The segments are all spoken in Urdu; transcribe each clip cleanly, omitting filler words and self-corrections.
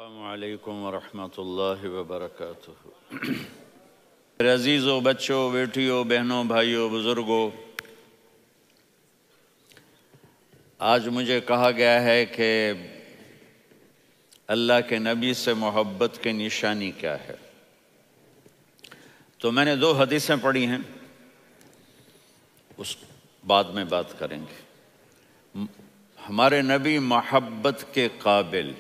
السلام علیکم ورحمۃ اللہ وبرکاتہ۔ میرے عزیزوں، بچوں، بیٹیوں، بہنوں، بھائیوں، بزرگوں، آج مجھے کہا گیا ہے کہ اللہ کے نبی سے محبت کی نشانی کیا ہے، تو میں نے 2 حدیثیں پڑھی ہیں، اس بعد میں بات کریں گے۔ ہمارے نبی محبت کے قابل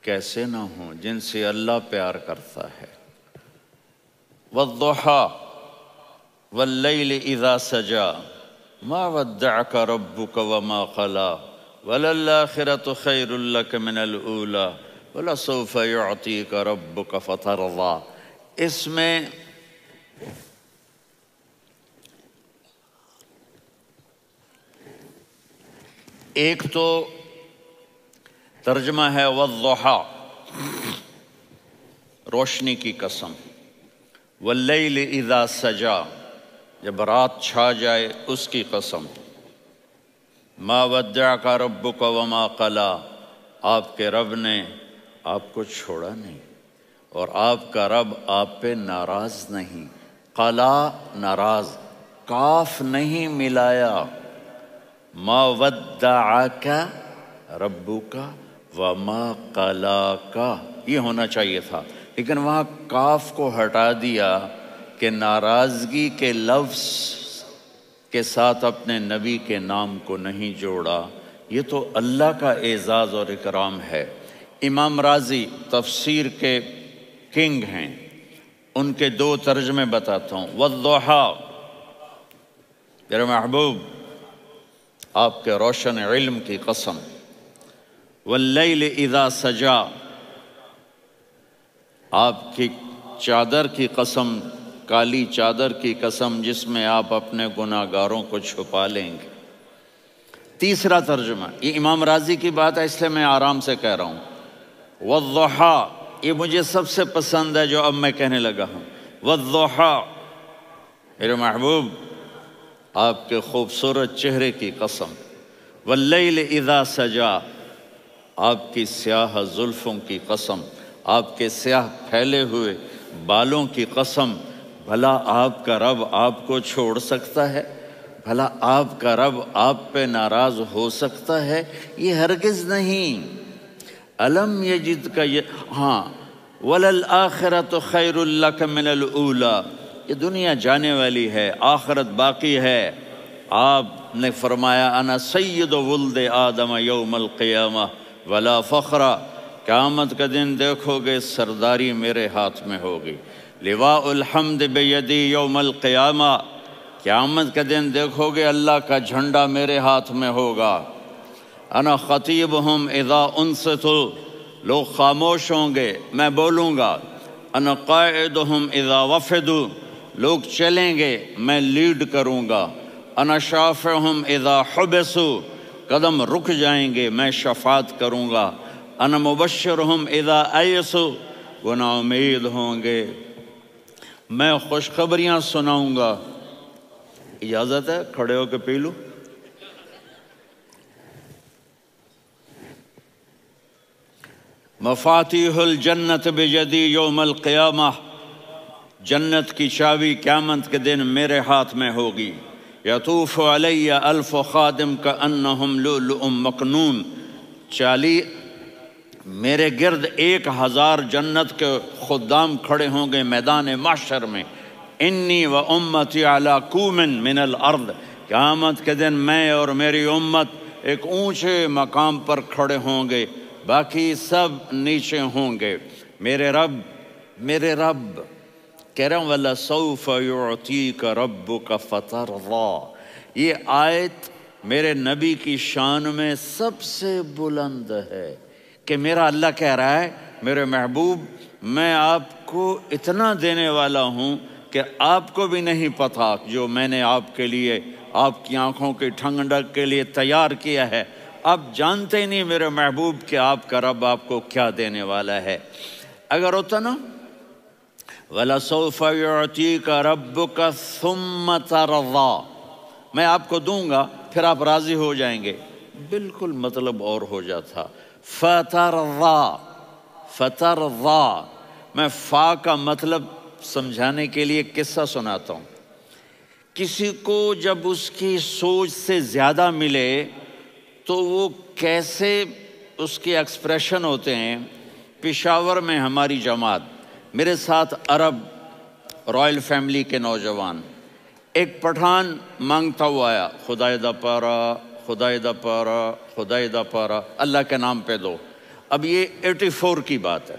کیسے نہ ہوں جن سے اللہ پیار کرتا ہے۔ والضحیٰ واللیل اذا سجا ما ودعک ربک وما قلی وللآخرۃ خیر لک من الاولی ولسوف یعطیک ربک فترضی۔ اس میں ایک تو ترجمہ ہے والضحیٰ، روشنی کی قسم، واللیل اذا سجا، جب رات چھا جائے اس کی قسم، ما ودعک ربک وما قلی، آپ کے رب نے آپ کو چھوڑا نہیں اور آپ کا رب آپ پہ ناراض نہیں۔ قلا ناراض، کاف نہیں ملایا۔ ما ودعک ربک وما قلاک یہ ہونا چاہیے تھا، لیکن وہاں کاف کو ہٹا دیا کہ ناراضگی کے لفظ کے ساتھ اپنے نبی کے نام کو نہیں جوڑا۔ یہ تو اللہ کا اعزاز اور اکرام ہے۔ امام رازی تفسیر کے کنگ ہیں، ان کے 2 ترجمے بتاتا ہوں۔ والضحیٰ، میرے محبوب آپ کے روشن علم کی قسم۔ واللیل اذا سجا، آپ کی چادر کی قسم، کالی چادر کی قسم جس میں آپ اپنے گناہ گاروں کو چھپا لیں گے۔ تیسرا ترجمہ، یہ امام رازی کی بات ہے اس لیے میں آرام سے کہہ رہا ہوں۔ والضحیٰ، یہ مجھے سب سے پسند ہے جو اب میں کہنے لگا ہوں۔ والضحیٰ، میرے محبوب آپ کے خوبصورت چہرے کی قسم۔ واللیل اذا سجا، آپ کی سیاہ زلفوں کی قسم، آپ کے سیاہ پھیلے ہوئے بالوں کی قسم۔ بھلا آپ کا رب آپ کو چھوڑ سکتا ہے؟ بھلا آپ کا رب آپ پہ ناراض ہو سکتا ہے؟ یہ ہرگز نہیں۔ الم یجد کا ہاں، وللآخرۃ خیر لک من الاولی، یہ دنیا جانے والی ہے، آخرت باقی ہے۔ آپ نے فرمایا انا سید ولد آدم یوم القیامہ ولا فخر، قیامت کا دن دیکھو گے سرداری میرے ہاتھ میں ہوگی۔ لواء الحمد بیدی یوم القیامہ، قیامت کا دن دیکھو گے اللہ کا جھنڈا میرے ہاتھ میں ہوگا۔ انا خطیبہم اذا انصتوا، لوگ خاموش ہوں گے میں بولوں گا۔ انا قائدہم اذا وفدوا، لوگ چلیں گے میں لیڈ کروں گا۔ انا شافعہم اذا حبسوا، قدم رک جائیں گے میں شفاعت کروں گا۔ انا مبشرہم اذا ایسوا، وہ نا امید ہوں گے میں خوشخبریاں سناؤں گا۔ اجازت ہے کھڑے ہو کے پی لوں؟ مفاتیح الجنت بیدی یوم القیامہ، جنت کی چابی قیامت کے دن میرے ہاتھ میں ہوگی۔ یطوف علی الف خادم کانہم لؤلؤ مکنون، میرے گرد 1000 جنت کے خدام کھڑے ہوں گے میدان محشر میں۔ انی و امتی علی کوم من الارض، قیامت کے دن میں اور میری امت ایک اونچے مقام پر کھڑے ہوں گے، باقی سب نیچے ہوں گے۔ میرے رب کہہ رہا ہوں وَلَسَوْفَ يُعْطِيكَ رَبُّكَ فَتَرْضَىٰ، یہ آیت میرے نبی کی شان میں سب سے بلند ہے کہ میرا اللہ کہہ رہا ہے میرے محبوب میں آپ کو اتنا دینے والا ہوں کہ آپ کو بھی نہیں پتا جو میں نے آپ کے لیے، آپ کی آنکھوں کی ٹھنڈک کے لیے تیار کیا ہے۔ آپ جانتے ہی نہیں میرے محبوب کہ آپ کا رب آپ کو کیا دینے والا ہے۔ اگر ہوتا نا وَلَسَوْفَ يُعْطِيكَ رَبُّكَ ثُمَّ تَرْضَىٰ، میں آپ کو دوں گا پھر آپ راضی ہو جائیں گے، بالکل مطلب اور ہو جاتا۔ فَتَرْضَىٰ، فترضا، میں فا کا مطلب سمجھانے کے لیے قصہ سناتا ہوں۔ کسی کو جب اس کی سوچ سے زیادہ ملے تو وہ کیسے اس کے ایکسپریشن ہوتے ہیں۔ پشاور میں ہماری جماعت، میرے ساتھ عرب رائل فیملی کے نوجوان، ایک پٹھان مانگتا ہوا آیا، خدائے دا پارا، خدائے دا پارا، خدائے دا پارا، اللہ کے نام پہ دو۔ اب یہ 84 کی بات ہے،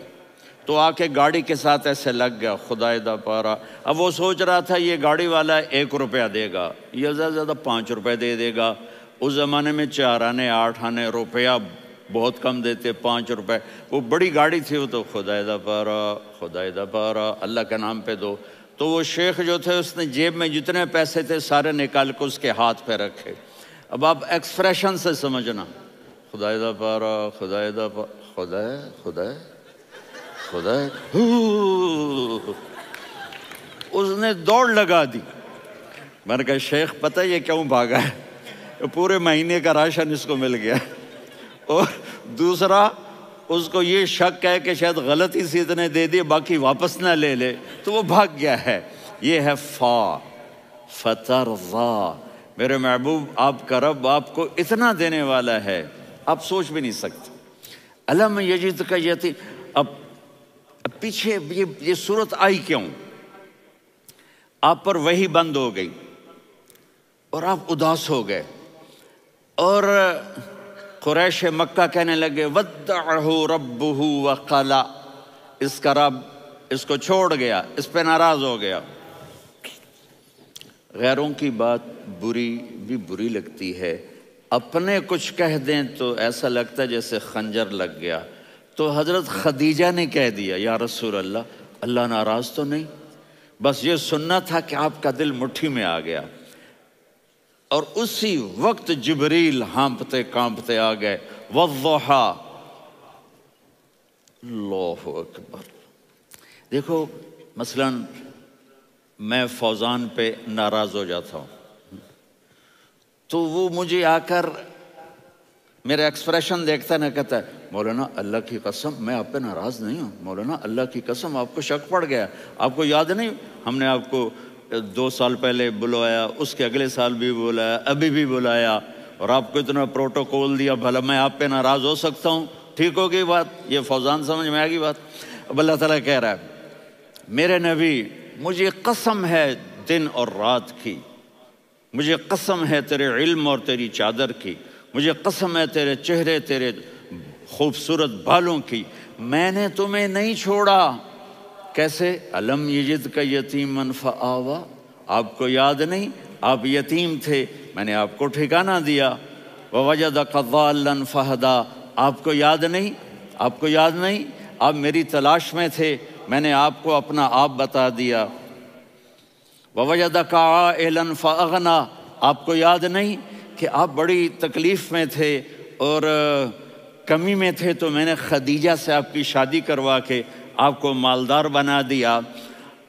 تو آ کے گاڑی کے ساتھ ایسے لگ گیا، خدائے دا پارا۔ اب وہ سوچ رہا تھا یہ گاڑی والا 1 روپیہ دے گا، یہ زیادہ زیادہ 5 روپے دے گا۔ اس زمانے میں 4 آنے 8 آنے روپیہ بہت کم دیتے، 5 روپے، وہ بڑی گاڑی تھی، وہ تو خدائے دا پارا، خدائے دا پارا، اللہ کے نام پہ دو۔ تو وہ شیخ جو تھے اس نے جیب میں جتنے پیسے تھے سارے نکال کے اس کے ہاتھ پہ رکھے۔ اب آپ ایکسپریشن سے سمجھنا، خدائے دا پارا، خدائے دا پارا، خدائے خدائے خدائے، اس نے دوڑ لگا دی۔ میں نے کہا شیخ پتہ یہ کیوں بھاگا ہے؟ پورے مہینے کا راشن اس کو مل گیا، اور دوسرا اس کو یہ شک ہے کہ شاید غلطی سے اتنے دے دیے باقی واپس نہ لے لے، تو وہ بھاگ گیا ہے۔ یہ ہے فا، فترضا۔ میرے محبوب آپ کا رب آپ کو اتنا دینے والا ہے آپ سوچ بھی نہیں سکتے۔ الم یجدک یتیم، اب پیچھے یہ صورت آئی کیوں؟ آپ پر وحی بند ہو گئی اور آپ اداس ہو گئے، اور قریش مکہ کہنے لگے ودعہ ربہ وقلا، اس کا رب اس کو چھوڑ گیا، اس پہ ناراض ہو گیا۔ غیروں کی بات بری لگتی ہے، اپنے کچھ کہہ دیں تو ایسا لگتا ہے جیسے خنجر لگ گیا۔ تو حضرت خدیجہ نے کہہ دیا یا رسول اللہ، اللہ ناراض تو نہیں؟ بس یہ سننا تھا کہ آپ کا دل مٹھی میں آ گیا۔ اور اسی وقت جبریل ہانپتے کانپتے آ گئے، والضحیٰ، اللہ اکبر۔ دیکھو مثلا میں فوزان پہ ناراض ہو جاتا ہوں تو وہ مجھے آ کر میرا ایکسپریشن دیکھتا نہ کہتا ہے مولانا اللہ کی قسم میں آپ پہ ناراض نہیں ہوں، مولانا اللہ کی قسم آپ کو شک پڑ گیا، آپ کو یاد نہیں ہم نے آپ کو 2 سال پہلے بلوایا، اس کے اگلے سال بھی بلایا، ابھی بھی بلایا، اور آپ کو اتنا پروٹوکول دیا، بھلا میں آپ پہ ناراض ہو سکتا ہوں؟ ٹھیک ہو گئی بات، یہ فوزان سمجھ میں آ گئی بات۔ اب اللہ تعالیٰ کہہ رہا ہے میرے نبی مجھے قسم ہے دن اور رات کی، مجھے قسم ہے تیرے علم اور تیری چادر کی، مجھے قسم ہے تیرے چہرے تیرے خوبصورت بالوں کی، میں نے تمہیں نہیں چھوڑا۔ کیسے؟ الم یجدک یتیما فآویٰ، آپ کو یاد نہیں آپ یتیم تھے، میں نے آپ کو ٹھکانہ دیا۔ ووجدک ضالا فہدیٰ، آپ کو یاد نہیں، آپ کو یاد نہیں آپ میری تلاش میں تھے، میں نے آپ کو اپنا آپ بتا دیا۔ ووجدک عائلا فاغنیٰ، آپ کو یاد نہیں کہ آپ بڑی تکلیف میں تھے اور کمی میں تھے، تو میں نے خدیجہ سے آپ کی شادی کروا کے آپ کو مالدار بنا دیا۔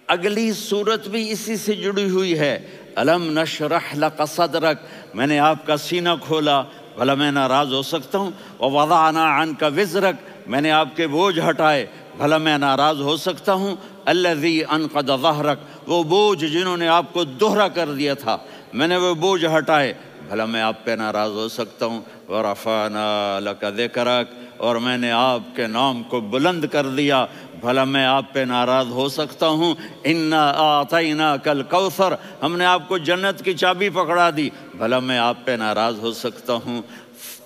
اگلی صورت بھی اسی سے جڑی ہوئی ہے، الم نشرح لک صدرک، میں نے آپ کا سینہ کھولا، بھلا میں ناراض ہو سکتا ہوں؟ ووضعنا عنک وزرک، میں نے آپ کے بوجھ ہٹائے، بھلا میں ناراض ہو سکتا ہوں؟ الذی انقض ظہرک، وہ بوجھ جنہوں نے آپ کو دوہرا کر دیا تھا، میں نے وہ بوجھ ہٹائے، بھلا میں آپ پہ ناراض ہو سکتا ہوں؟ ورفعنا لک ذکرک، اور میں نے آپ کے نام کو بلند کر دیا، بھلا میں آپ پہ ناراض ہو سکتا ہوں؟ انا اعطیناک الکوثر، ہم نے آپ کو جنت کی چابی پکڑا دی، بھلا میں آپ پہ ناراض ہو سکتا ہوں؟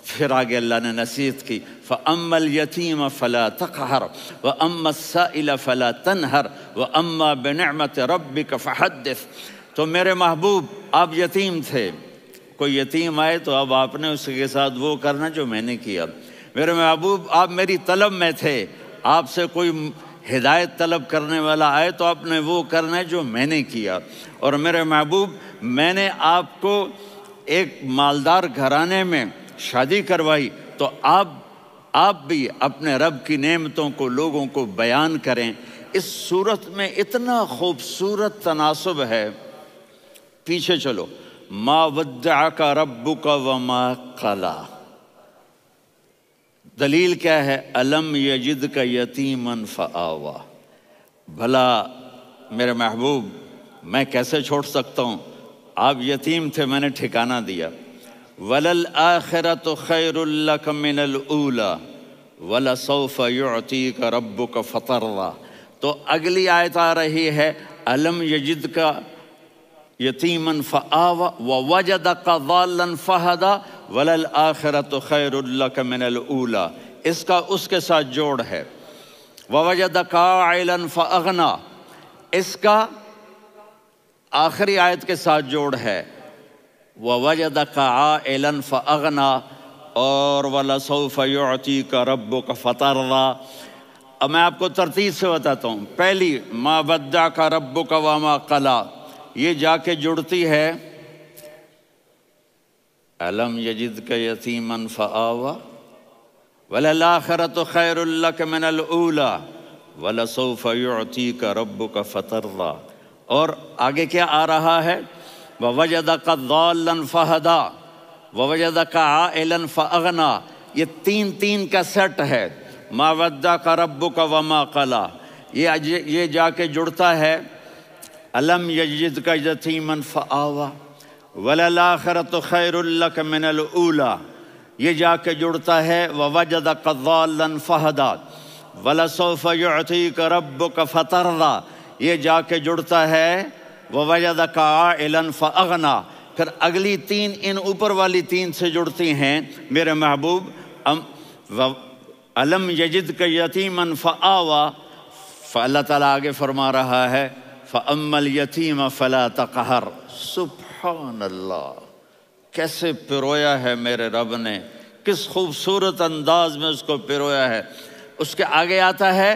پھر آگے اللہ نے نصیحت کی، فَأَمَّا الْيَتِيمَ فَلَا تَقْهَرْ وَأَمَّا السَّائِلَ فَلَا تَنْهَرْ وَأَمَّا بِنِعْمَةِ رَبِّكَ فَحَدِّثْ۔ تو میرے محبوب آپ یتیم تھے، کوئی یتیم آئے تو اب آپ نے اس کے ساتھ وہ کرنا جو میں نے کیا۔ میرے محبوب آپ میری طلب میں تھے، آپ سے کوئی ہدایت طلب کرنے والا آئے تو آپ نے وہ کرنا ہے جو میں نے کیا۔ اور میرے محبوب میں نے آپ کو ایک مالدار گھرانے میں شادی کروائی، تو آپ بھی اپنے رب کی نعمتوں کو لوگوں کو بیان کریں۔ اس صورت میں اتنا خوبصورت تناسب ہے، پیچھے چلو، ما ودعک ربک وما قلی، دلیل کیا ہے؟ الم یجدک یتیما فآوا، بھلا میرے محبوب میں کیسے چھوڑ سکتا ہوں، آپ یتیم تھے میں نے ٹھکانہ دیا۔ وَلَلْآخِرَةُ خَيْرٌ لَكَ مِنَ الْأُولَى وَلَسَوْفَ يُعْطِيكَ رَبُّكَ فَتَرْضَىٰ۔ تو اگلی آیت آ رہی ہے الم یجدک یتیما فآوا ووجدک ضالا فہدی وَلَلْآخِرَةُ خَيْرٌ لَكَ مِنَ الْأُولَى، اس کا اس کے ساتھ جوڑ ہے۔ وَوَجَدَكَ عَائِلًا فَأَغْنَىٰ، اس کا آخری آیت کے ساتھ جوڑ ہے وَوَجَدَكَ عَائِلًا فَأَغْنَىٰ اور وَلَسَوْفَ يُعْطِيكَ رَبُّكَ فَتَرْضَىٰ۔ اب میں آپ کو ترتیب سے بتاتا ہوں۔ پہلی مَا وَدَّعَكَ رَبُّكَ وَمَا قَلَىٰ، یہ جا کے جڑتی ہے الم یجدک یتیما فآوا وَلَلْآخِرَةُ خَيْرٌ لَكَ مِنَ الْأُولَىٰ وَلَسَوْفَ يُعْطِيكَ رَبُّكَ فَتَرْضَىٰ، اور آگے کیا آ رہا ہے؟ وَوَجَدَكَ ضَالًّا فَہَدَىٰ وَوَجَدَكَ عَائِلًا فَأَغْنَىٰ، یہ تین کا سیٹ ہے۔ مَا وَدَّعَكَ رَبُّكَ وَمَا قَلَىٰ، یہ جا کے جڑتا ہے الم یجدک یتیما فآوا وَلَلْآخِرَةُ خَيْرٌ لَكَ مِنَ الْأُولَىٰ، یہ جا کے جڑتا ہے وَوَجَدَكَ ضَالًّا فَہَدَىٰ وَلَسَوْفَ يُعْطِيكَ رَبُّكَ فَتَرْضَىٰ، یہ جا کے جڑتا ہے وَوَجَدَكَ عَائِلًا فَأَغْنَىٰ۔ پھر اگلی تین ان اوپر والی تین سے جڑتی ہیں میرے محبوب۔ الم یجدک یتیما فآوا، اللہ تعالیٰ آگے فرما رہا ہے فَأَمَّا الْيَتِيمَ فَلَا تَقْهَرْ۔ سبحان اللہ، کیسے پرویا ہے میرے رب نے، کس خوبصورت انداز میں اس کو پرویا ہے۔ اس کے آگے آتا ہے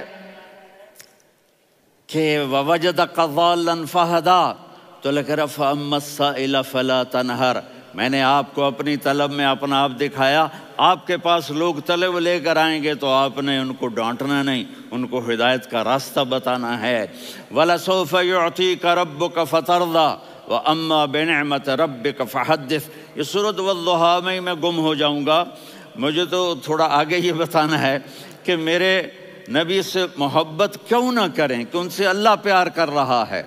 کہ وَوَجَدَكَ ضَالًّا فَهَدَىٰ، تو لکھ رہا فَأَمَّا السَّائِلَ فَلَا تَنْهَرْ، میں نے آپ کو اپنی طلب میں اپنا آپ دکھایا۔ آپ کے پاس لوگ طلب لے کر آئیں گے تو آپ نے ان کو ڈانٹنا نہیں، ان کو ہدایت کا راستہ بتانا ہے۔ وَلَسَوْفَ يُعْطِيكَ رَبُّكَ فَتَرْضَىٰ وَأَمَّا بِنِعْمَةِ رَبِّكَ فَحَدِّثْ۔ یہ سورۃ والضحیٰ میں گم ہو جاؤں گا، مجھے تو تھوڑا آگے یہ بتانا ہے کہ میرے نبی سے محبت کیوں نہ کریں، کہ ان سے اللہ پیار کر رہا ہے،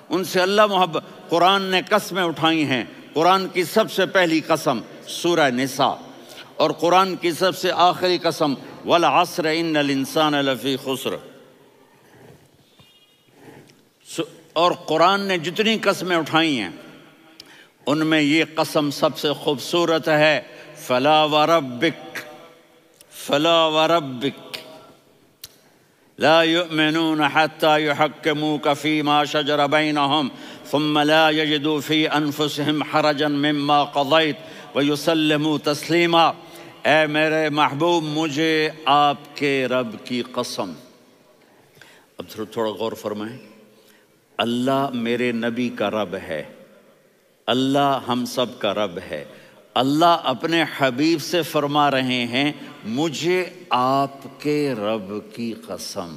ان سے اللہ محبت۔ قرآن نے قسمیں اٹھائی ہیں، قرآن کی سب سے پہلی قسم سورہ نساء، اور قرآن کی سب سے آخری قسم وَالْعَصْرِ إِنَّ الْإِنسَانَ لَفِي خُسْرٍ۔ اور قرآن نے جتنی قسمیں اٹھائی ہیں ان میں یہ قسم سب سے خوبصورت ہے، فَلَا وَرَبِّكَ فَلَا وَرَبِّكَ لَا يُؤْمِنُونَ حَتَّى يُحَكِّمُوكَ فِي مَا شَجَرَ بَيْنَهُمْ ثُمَّ لَا يَجِدُوا فِي أَنفُسِهِمْ حَرَجًا مِّمَّا قَضَيْتَ وَيُسَلِّمُوا تَسْلِيمًا۔ اے میرے محبوب، مجھے آپ کے رب کی قسم۔ اب تھوڑا غور فرمائیں، اللہ میرے نبی کا رب ہے، اللہ ہم سب کا رب ہے۔ اللہ اپنے حبیب سے فرما رہے ہیں مجھے آپ کے رب کی قسم۔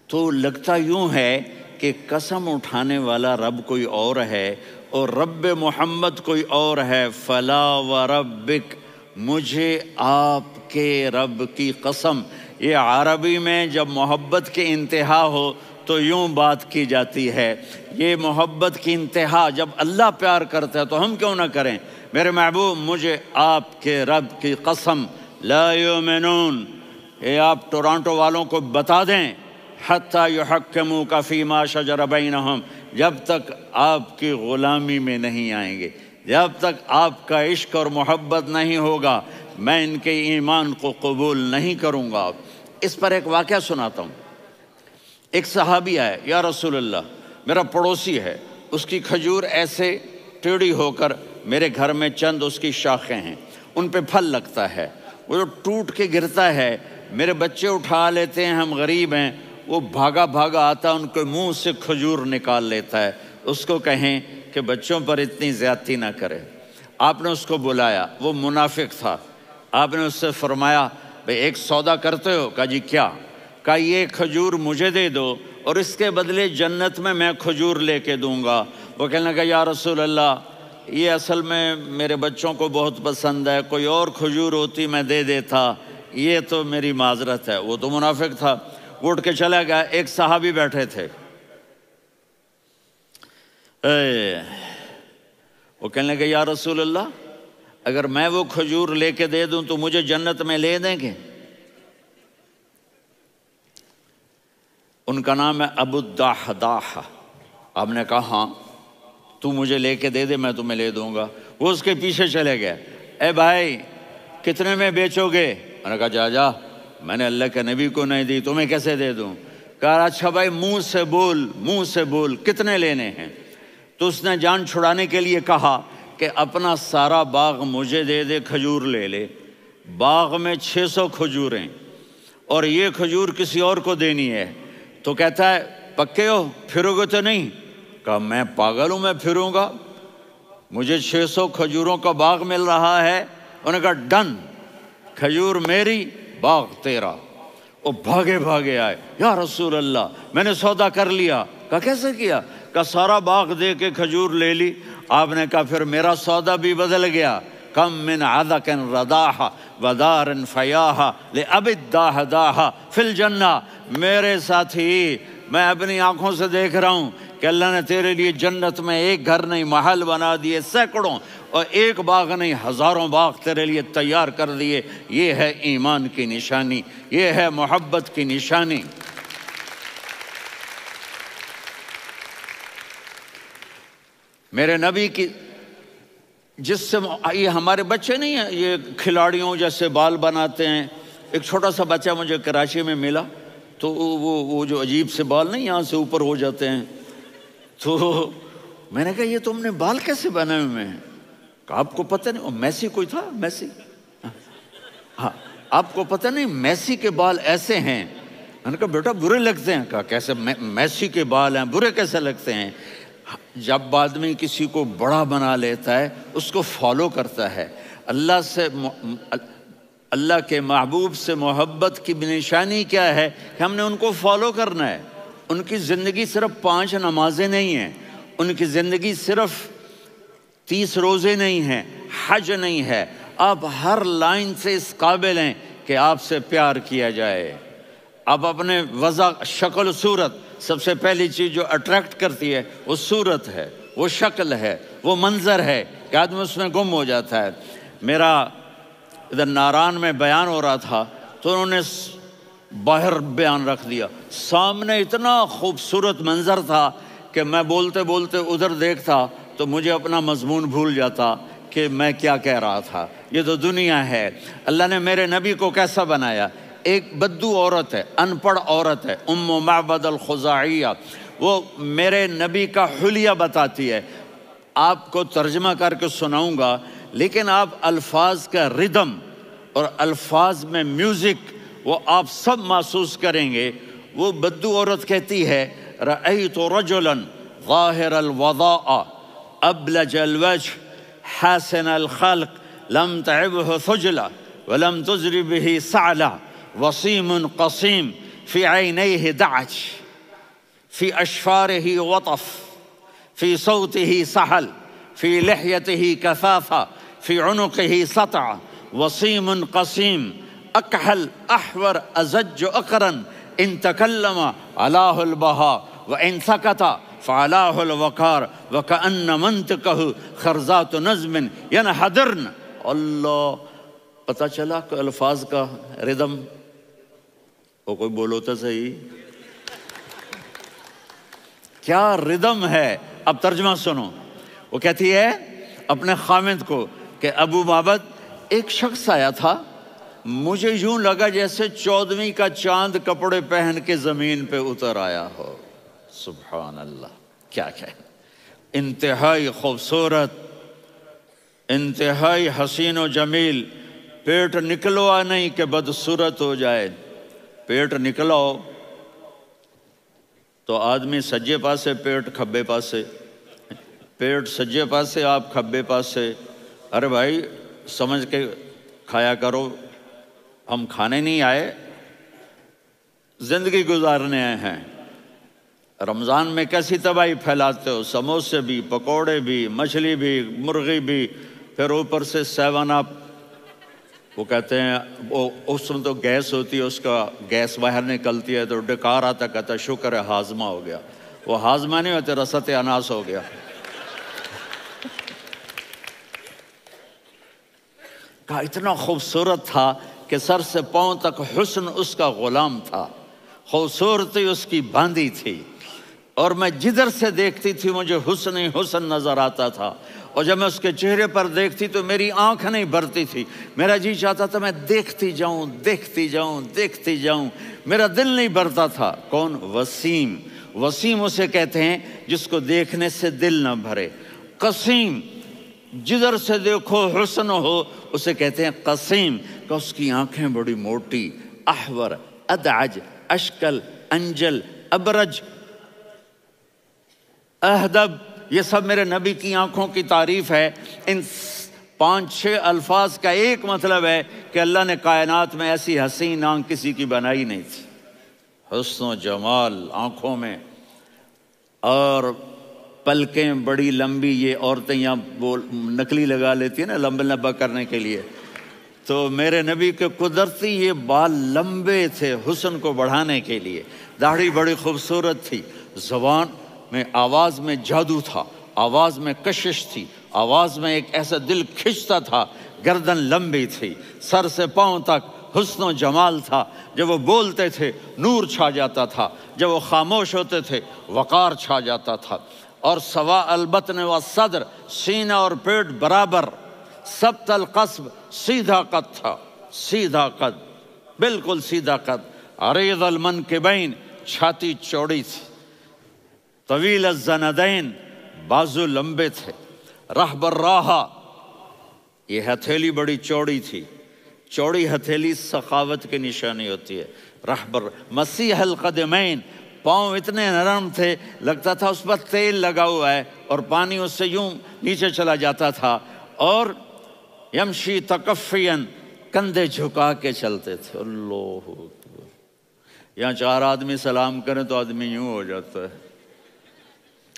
تو لگتا یوں ہے کہ قسم اٹھانے والا رب کوئی اور ہے اور رب محمد کوئی اور ہے۔ فلا وربک، مجھے آپ کے رب کی قسم۔ یہ عربی میں جب محبت کی انتہا ہو تو یوں بات کی جاتی ہے، یہ محبت کی انتہا جب اللہ پیار کرتا ہے تو ہم کیوں نہ کریں۔ میرے محبوب، مجھے آپ کے رب کی قسم، لا یؤمنون، یہ آپ ٹورانٹو والوں کو بتا دیں، حتی یحکموک فیما شجر بینہم، جب تک آپ کی غلامی میں نہیں آئیں گے، جب تک آپ کا عشق اور محبت نہیں ہوگا، میں ان کے ایمان کو قبول نہیں کروں گا۔ اس پر ایک واقعہ سناتا ہوں۔ ایک صحابی آئے، یا رسول اللہ، میرا پڑوسی ہے، اس کی کھجور ایسے ٹیڑھی ہو کر میرے گھر میں چند اس کی شاخیں ہیں، ان پہ پھل لگتا ہے، وہ جو ٹوٹ کے گرتا ہے، میرے بچے اٹھا لیتے ہیں، ہم غریب ہیں، وہ بھاگا بھاگا آتا ہے، ان کے منہ سے کھجور نکال لیتا ہے۔ اس کو کہیں کہ بچوں پر اتنی زیادتی نہ کرے۔ آپ نے اس کو بلایا، وہ منافق تھا، آپ نے اس سے فرمایا بھئی ایک سودا کرتے ہو؟ کہا جی کیا؟ کہا یہ کھجور مجھے دے دو اور اس کے بدلے جنت میں کھجور لے کے دوں گا۔ وہ کہنے لگا یا رسول اللہ، یہ اصل میں میرے بچوں کو بہت پسند ہے، کوئی اور کھجور ہوتی میں دے دیتا، یہ تو میری معذرت ہے۔ وہ تو منافق تھا، وہ اٹھ کے چلا گیا۔ ایک صحابی بیٹھے تھے، وہ کہنے لگے یا رسول اللہ اگر میں وہ کھجور لے کے دے دوں تو مجھے جنت میں لے دیں گے؟ ان کا نام ہے ابو الدحداح۔ آپ نے کہا ہاں تو مجھے لے کے دے دے میں تمہیں لے دوں گا۔ وہ اس کے پیچھے چلے گئے، اے بھائی کتنے میں بیچو گے؟ میں نے کہا جا میں نے اللہ کے نبی کو نہیں دی، تمہیں کیسے دے دوں؟ کہا اچھا بھائی منہ سے بول کتنے لینے ہیں؟ تو اس نے جان چھڑانے کے لیے کہا کہ اپنا سارا باغ مجھے دے دے، کھجور لے لے۔ باغ میں 600 کھجوریں اور یہ کھجور کسی اور کو دینی ہے۔ تو کہتا ہے پکے ہو، پھرو گے تو نہیں؟ کہا میں پاگل ہوں، میں پھروں گا؟ مجھے 600 کھجوروں کا باغ مل رہا ہے۔ انہوں نے کہا ڈن، کھجور میری باغ تیرا۔ وہ بھاگے آئے، یا رسول اللہ میں نے سودا کر لیا۔ کہا کیسے کیا؟ کہا سارا باغ دے کے کھجور لے لی۔ آپ نے کہا پھر میرا سودا بھی بدل گیا۔ کم من عذق رداح ودار فیاح لأبی الدحداح فی الجنہ۔ میرے ساتھی میں اپنی آنکھوں سے دیکھ رہا ہوں کہ اللہ نے تیرے لیے جنت میں ایک گھر نہیں محل بنا دیے، سینکڑوں، اور ایک باغ نہیں ہزاروں باغ تیرے لیے تیار کر دیے۔ یہ ہے ایمان کی نشانی، یہ ہے محبت کی نشانی۔ میرے نبی کی جس سے یہ ہمارے بچے نہیں ہیں یہ کھلاڑیوں جیسے بال بناتے ہیں۔ ایک چھوٹا سا بچہ مجھے کراچی میں ملا، تو وہ جو عجیب سے بال نہیں یہاں سے اوپر ہو جاتے ہیں، تو میں نے کہا یہ تم نے بال کیسے بنائے ہوئے ہیں؟ کہا آپ کو پتہ نہیں؟ میسی کوئی تھا، میسی، ہاں آپ کو پتہ نہیں میسی کے بال ایسے ہیں؟ میں نے کہا بیٹا برے لگتے ہیں۔ کہا کیسے؟ میسی کے بال ہیں برے کیسے لگتے ہیں؟ جب آدمی کسی کو بڑا بنا لیتا ہے اس کو فالو کرتا ہے۔ اللہ کے محبوب سے محبت کی نشانی کیا ہے کہ ہم نے ان کو فالو کرنا ہے۔ ان کی زندگی صرف 5 نمازیں نہیں ہیں، ان کی زندگی صرف 30 روزے نہیں ہیں، حج نہیں ہے۔ آپ ہر لائن سے اس قابل ہیں کہ آپ سے پیار کیا جائے۔ آپ اپنے وضع، شکل و صورت، سب سے پہلی چیز جو اٹریکٹ کرتی ہے وہ صورت ہے، وہ شکل ہے، وہ منظر ہے کہ آدمی اس میں گم ہو جاتا ہے۔ میرا ادھر ناران میں بیان ہو رہا تھا تو انہوں نے باہر بیان رکھ دیا، سامنے اتنا خوبصورت منظر تھا کہ میں بولتے بولتے ادھر دیکھتا تو مجھے اپنا مضمون بھول جاتا کہ میں کیا کہہ رہا تھا۔ یہ تو دنیا ہے۔ اللہ نے میرے نبی کو کیسا بنایا؟ ایک بدو عورت ہے، ان پڑھ عورت ہے، ام معبد الخزاعیہ، وہ میرے نبی کا حلیہ بتاتی ہے۔ آپ کو ترجمہ کر کے سناؤں گا، لیکن آپ الفاظ کا ردم اور الفاظ میں میوزک وہ آپ سب محسوس کریں گے۔ وہ بدو عورت کہتی ہے رأیت رجلا ظاہر الوضاء ابلج الوجه حاسن الخلق لم تعبه ثجلة ولم تزر به سعلة وصيم قصيم في عينيه دعج في أشفاره وطف في صوته سحل في لحيته كثافة في عنقه سطع وصيم قصيم أكحل أحور أزج أقرن إن تكلم علاه البهاء وإن سكت فعلاه الوقار وكأن منطقه خرزات نظم ينحدرن۔ اللہ، پتہ چلا کہ الفاظ کا ردم، وہ کوئی بولو تو صحیح، کیا ردم ہے۔ اب ترجمہ سنو۔ وہ کہتی ہے اپنے خامد کو کہ ابو معبد ایک شخص آیا تھا، مجھے یوں لگا جیسے 14ویں کا چاند کپڑے پہن کے زمین پہ اتر آیا ہو۔ سبحان اللہ، کیا انتہائی خوبصورت، انتہائی حسین و جمیل۔ پیٹ نکلوا نہیں کہ بدصورت ہو جائے، پیٹ نکلاؤ تو آدمی سجے پاسے پیٹ کھبے پاسے، پیٹ سجے پاسے آپ کھبے پاسے۔ ارے بھائی سمجھ کے کھایا کرو، ہم کھانے نہیں آئے، زندگی گزارنے آئے ہیں۔ رمضان میں کیسی تباہی پھیلاتے ہو، سموسے بھی، پکوڑے بھی، مچھلی بھی، مرغی بھی، پھر اوپر سے 7 اپ۔ وہ کہتے ہیں وہ اس میں تو گیس ہوتی ہے، اس کا گیس باہر نکلتی ہے تو ڈکار آتا، کہتا شکر ہے ہاضمہ ہو گیا. وہ ہاضمہ نہیں ہوتے، رسط اناس ہو گیا. کہا اتنا خوبصورت تھا کہ سر سے پاؤں تک حسن اس کا غلام تھا، خوبصورتی اس کی باندھی تھی، اور میں جدھر سے دیکھتی تھی مجھے حسن ہی حسن نظر آتا تھا. اور جب میں اس کے چہرے پر دیکھتی تو میری آنکھ نہیں بھرتی تھی، میرا جی چاہتا تھا میں دیکھتی جاؤں دیکھتی جاؤں دیکھتی جاؤں، میرا دل نہیں بھرتا تھا. کون؟ وسیم. وسیم اسے کہتے ہیں جس کو دیکھنے سے دل نہ بھرے. قسیم، جدھر سے دیکھو حسن ہو، اسے کہتے ہیں قسیم. کہ اس کی آنکھیں بڑی موٹی، احور، ادعج، اشکل، انجل، ابرج، اہدب، یہ سب میرے نبی کی آنکھوں کی تعریف ہے. ان 5-6 الفاظ کا ایک مطلب ہے کہ اللہ نے کائنات میں ایسی حسین آنکھ کسی کی بنائی نہیں تھی. حسن و جمال آنکھوں میں، اور پلکیں بڑی لمبی. یہ عورتیں یہاں نکلی لگا لیتی ہیں نا لمبا لمبا کرنے کے لیے، تو میرے نبی کے قدرتی یہ بال لمبے تھے حسن کو بڑھانے کے لیے. داڑھی بڑی خوبصورت تھی. زبان میں، آواز میں جادو تھا، آواز میں کشش تھی، آواز میں ایک ایسا دل کھنچتا تھا. گردن لمبی تھی، سر سے پاؤں تک حسن و جمال تھا. جب وہ بولتے تھے نور چھا جاتا تھا، جب وہ خاموش ہوتے تھے وقار چھا جاتا تھا. اور سوا البطن و صدر، سینہ اور پیٹ برابر. سبت القصب، سیدھا قد تھا، سیدھا قد، بالکل سیدھا قد. عریض المنکبین، چھاتی چوڑی تھی. طویل الزندین، بازو لمبے تھے. رحب الراحہ، یہ ہتھیلی بڑی چوڑی تھی. چوڑی ہتھیلی سخاوت کی نشانی ہوتی ہے. رحب مسیح القدمین، پاؤں اتنے نرم تھے لگتا تھا اس پر تیل لگا ہوا ہے اور پانی اس سے یوں نیچے چلا جاتا تھا. اور یمشی تکفین، کندھے جھکا کے چلتے تھے. اللہ اکبر. یہاں 4 آدمی سلام کریں تو آدمی یوں ہو جاتا ہے،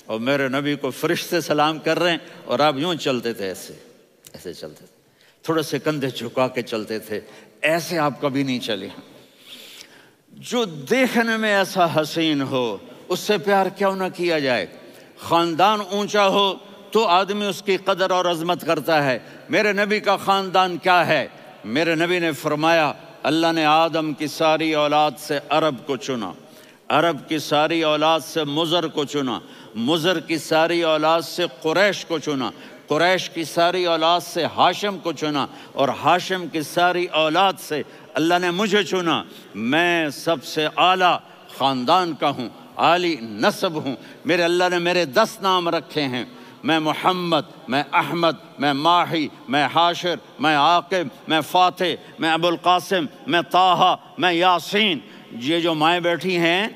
اور میرے نبی کو فرشتے سلام کر رہے ہیں اور آپ یوں چلتے تھے، ایسے ایسے چلتے تھے، تھوڑے سے کندھے جھکا کے چلتے تھے. ایسے آپ کبھی نہیں چلے. جو دیکھنے میں ایسا حسین ہو اس سے پیار کیوں نہ کیا جائے. خاندان اونچا ہو تو آدمی اس کی قدر اور عظمت کرتا ہے. میرے نبی کا خاندان کیا ہے؟ میرے نبی نے فرمایا اللہ نے آدم کی ساری اولاد سے عرب کو چنا، عرب کی ساری اولاد سے مضر کو چنا، مضر کی ساری اولاد سے قریش کو چنا، قریش کی ساری اولاد سے ہاشم کو چنا، اور ہاشم کی ساری اولاد سے اللہ نے مجھے چنا. میں سب سے اعلیٰ خاندان کا ہوں، عالی نسب ہوں. میرے اللہ نے میرے 10 نام رکھے ہیں. میں محمد، میں احمد، میں ماہی، میں حاشر، میں عاقب، میں فاتح، میں ابو القاسم، میں طٰہٰ، میں یاسین. یہ جو مائیں بیٹھی ہیں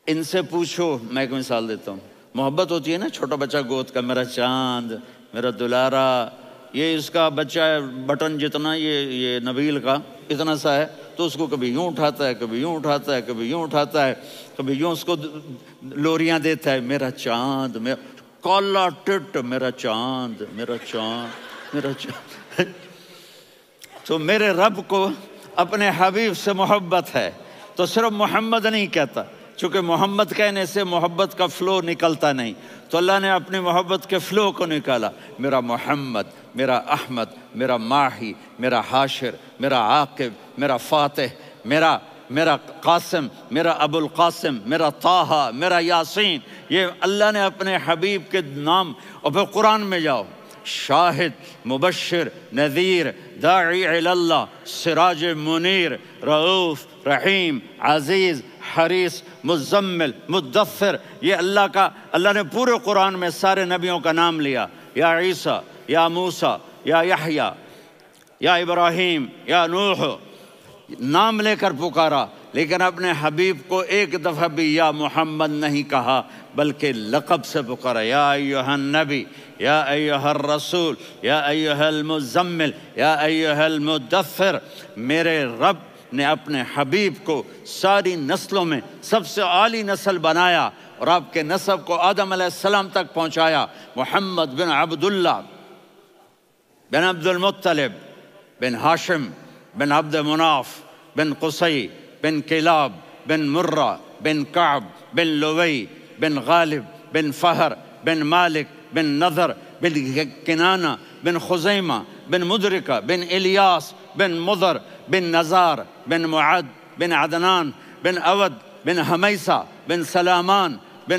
ان سے پوچھو. میں ایک مثال دیتا ہوں. محبت ہوتی ہے نا، چھوٹا بچہ گود کا، میرا چاند، میرا دلارا. یہ اس کا بچہ ہے بٹن جتنا، یہ نبیل کا اتنا سا ہے، تو اس کو کبھی یوں اٹھاتا ہے، کبھی یوں اٹھاتا ہے، کبھی یوں اٹھاتا ہے، کبھی یوں اس کو لوریاں دیتا ہے. میرا چاند، میرا کالا ٹٹ، میرا چاند، میرا چاند، میرا چاند. تو میرے رب کو اپنے حبیب سے محبت ہے تو صرف محمد نہیں کہتا، چونکہ محمد کہنے سے محبت کا فلو نکلتا نہیں، تو اللہ نے اپنی محبت کے فلو کو نکالا. میرا محمد، میرا احمد، میرا ماہی، میرا حاشر، میرا عاقب، میرا فاتح، میرا قاسم، میرا ابو القاسم، میرا طٰہٰ، میرا یاسین. یہ اللہ نے اپنے حبیب کے نام. اور پھر قرآن میں جاؤ، شاہد، مبشر، نذیر، داعی الی اللہ، سراج منیر، رؤوف، رحیم، عزیز، حریص، مزمل، مدثر. یہ اللہ نے پورے قرآن میں سارے نبیوں کا نام لیا. یا عیسیٰ، یا موسیٰ، یا یحییٰ، یا ابراہیم، یا نوح، نام لے کر پکارا. لیکن اپنے حبیب کو ایک دفعہ بھی یا محمد نہیں کہا بلکہ لقب سے پکارا. یا ایھا النبی، یا ایھا الرسول، یا ایھا المزمل، یا ایھا المدثر. میرے رب نے اپنے حبیب کو ساری نسلوں میں سب سے عالی نسل بنایا اور آپ کے نسب کو آدم علیہ السلام تک پہنچایا. محمد بن عبداللہ بن عبد المطلب بن ہاشم بن عبد مناف بن قصی بن کلاب بن مرہ بن کعب بن لوی بن غالب بن فہر بن مالک بن نضر بن کنانہ بن خزیمہ بن مدرکہ بن الیاس بن مضر بن نزار بن معد بن عدنان بن اود بن حمیسہ بن سلامان بن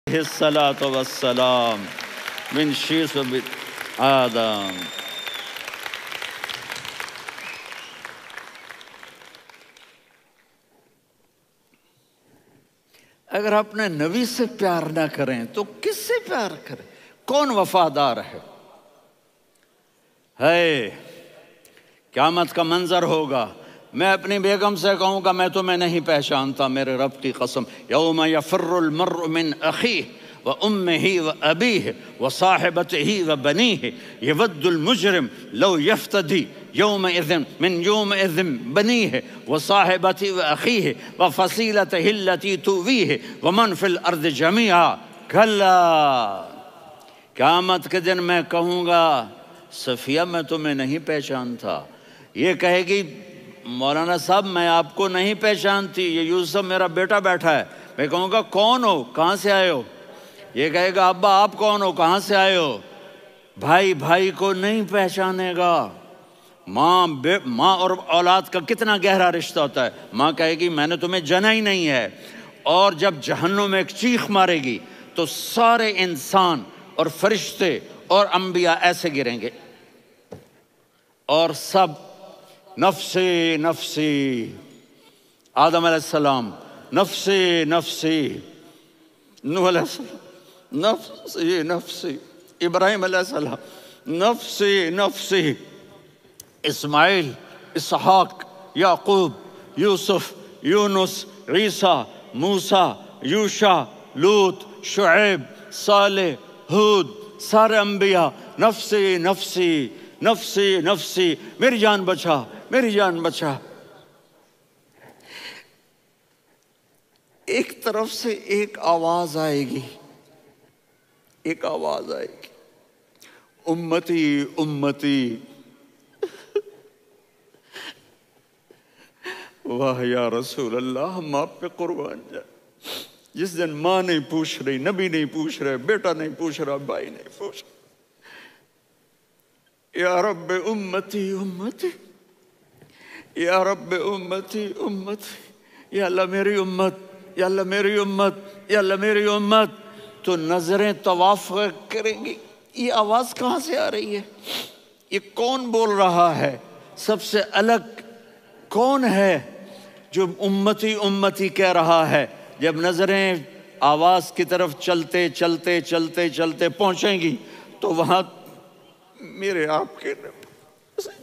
الصلاۃ والسلام من شیث آدم۔ اگر اپنے نبی سے پیار نہ کریں تو کس سے پیار کریں؟ کون وفادار ہے؟ قیامت کا منظر ہوگا، میں اپنی بیگم سے کہوں گا میں تمہیں نہیں پہچانتا، میرے رب کی قسم، یوم یفر المرء من اخیہ وامہ وابیہ وصاحبتہ وبنیہ یود المجرم لو یفتدی یومئذ من یومئذ بنیہ وصاحبتہ واخیہ وفصیلتہ التی تؤویہ ومن فی الارض جمیعا کلا۔ قیامت کے دن میں کہوں گا صفیہ میں تمہیں نہیں پہچانتا، یہ کہے گی مولانا صاحب میں آپ کو نہیں پہچانتی، یہ یوسف میرا بیٹا بیٹھا ہے۔ میں کہوں گا کون ہو، کہاں سے آئے ہو؟ یہ کہے گا ابا آپ کون ہو، کہاں سے آئے ہو؟ بھائی بھائی کو نہیں پہچانے گا۔ ماں اور اولاد کا کتنا گہرا رشتہ ہوتا ہے۔ ماں کہے گی میں نے تمہیں جنا ہی نہیں ہے، اور جب جہنم میں ایک چیخ مارے گی تو سارے انسان اور فرشتے اور انبیاء ایسے گریں گے، اور سب نفسی نفسی، آدم علیہ السلام نفسی نفسی، نوح علیہ السلام نفسی نفسی، ابراہیم علیہ السلام نفسی نفسی، اسماعیل، اسحاق، یعقوب، یوسف، یونس، عیسیٰ، موسیٰ، یوشع، لوط، شعیب، صالح، ہود، سارے انبیاء نفسی نفسی نفسی نفسی، میری جان بچا میری جان بچا۔ ایک طرف سے ایک آواز آئے گی، ایک آواز آئے گی، امتی امتی۔ واہ یا رسول اللہ، ہم آپ پہ قربان جائیں۔ جس دن ماں نہیں پوچھ رہی، نبی نہیں پوچھ رہے، بیٹا نہیں پوچھ رہا، بھائی نہیں پوچھ رہا، یا رب امتی امتی، یا رب امتی امتی، یا اللہ میری امت، یا اللہ میری امت، یا اللہ میری امت، تو نظریں طواف کریں گی۔ یہ آواز کہاں سے آ رہی ہے؟ یہ کون بول رہا ہے؟ سب سے الگ کون ہے جو امتی امتی کہہ رہا ہے؟ جب نظریں آواز کی طرف چلتے چلتے چلتے چلتے پہنچیں گی تو وہاں میرے آپ کے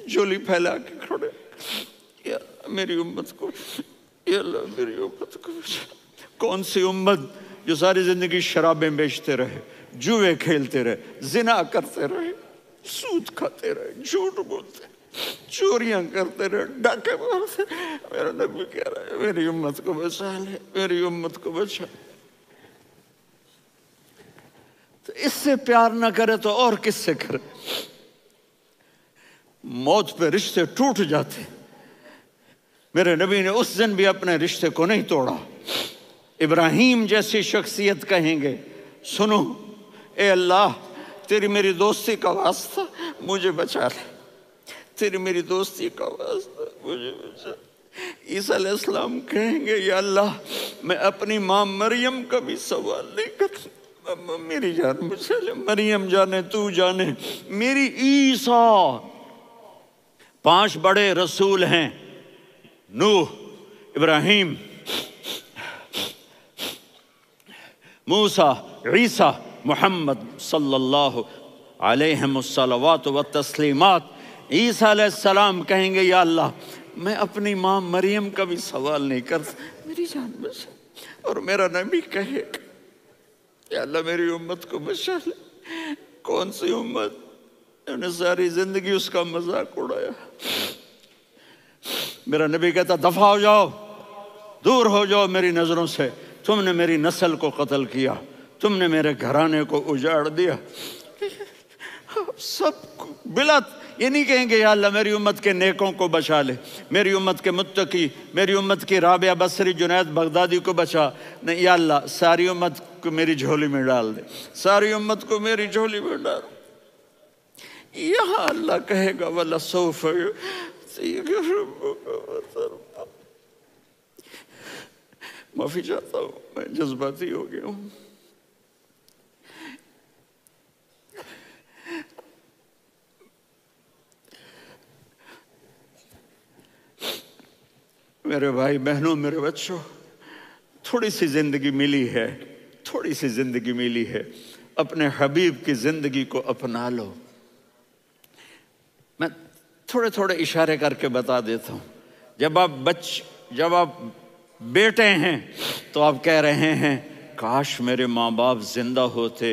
جولی پھیلا کے کھڑے، یا میری امت کو، یا اللہ میری امت کو۔ کون سی امت جو ساری زندگی شرابیں بیچتے رہے، جوئے کھیلتے رہے، زنا کرتے رہے، سود کھاتے رہے، جھوٹ بولتے رہے، چوریاں کرتے رہے، ڈاکے مارتے رہے۔ میرا نبی کہہ رہا ہے میری امت کو بچا لے، میری امت کو بچا۔ تو اس سے پیار نہ کرے تو اور کس سے کرے؟ موت پہ رشتے ٹوٹ جاتے، میرے نبی نے اس دن بھی اپنے رشتے کو نہیں توڑا۔ ابراہیم جیسی شخصیت کہیں گے سنو اے اللہ تیری میری دوستی کا واسطہ مجھے بچا لے، تیری میری دوستی کا واسطہ مجھے بچا۔ عیسیٰ علیہ السلام کہیں گے یا اللہ میں اپنی ماں مریم کا بھی سوال نہیں کرتا، میری جان بچا لے، مریم جانے تو جانے، میری عیسیٰ 5 بڑے رسول ہیں، نوح، ابراہیم، موسیٰ، عیسیٰ، محمد صلی اللہ علیہ الصلوات والتسلیمات۔ عیسیٰ علیہ السلام کہیں گے یا اللہ میں اپنی ماں مریم کا بھی سوال نہیں کرتا، میری جان بچا۔ اور میرا نبی کہے یا اللہ میری امت کو بچا لے۔ کون سی امت؟ انہوں نے ساری زندگی اس کا مذاق اڑایا۔ میرا نبی کہتا دفع ہو جاؤ، دور ہو جاؤ میری نظروں سے، تم نے میری نسل کو قتل کیا، تم نے میرے گھرانے کو اجاڑ دیا۔ سب بلا یہ نہیں کہیں گے یا اللہ میری امت کے نیکوں کو بچا لے، میری امت کے متقی، میری امت کی رابعہ بصری، جنید بغدادی کو بچا، نہیں یا اللہ ساری امت کو میری جھولی میں ڈال دے، ساری امت کو میری جھولی میں ڈال۔ یہاں اللہ کہے گا وَلَسَوْفَ يُعْطِيكَ رَبُّكَ فَتَرْضَىٰ۔ معافی چاہتا ہوں، میں جذباتی ہو گیا ہوں۔ میرے بھائی بہنوں، میرے بچوں، تھوڑی سی زندگی ملی ہے، تھوڑی سی زندگی ملی ہے، اپنے حبیب کی زندگی کو اپنا لو۔ میں تھوڑے تھوڑے اشارے کر کے بتا دیتا ہوں۔ جب آپ بیٹے ہیں تو آپ کہہ رہے ہیں کاش میرے ماں باپ زندہ ہوتے،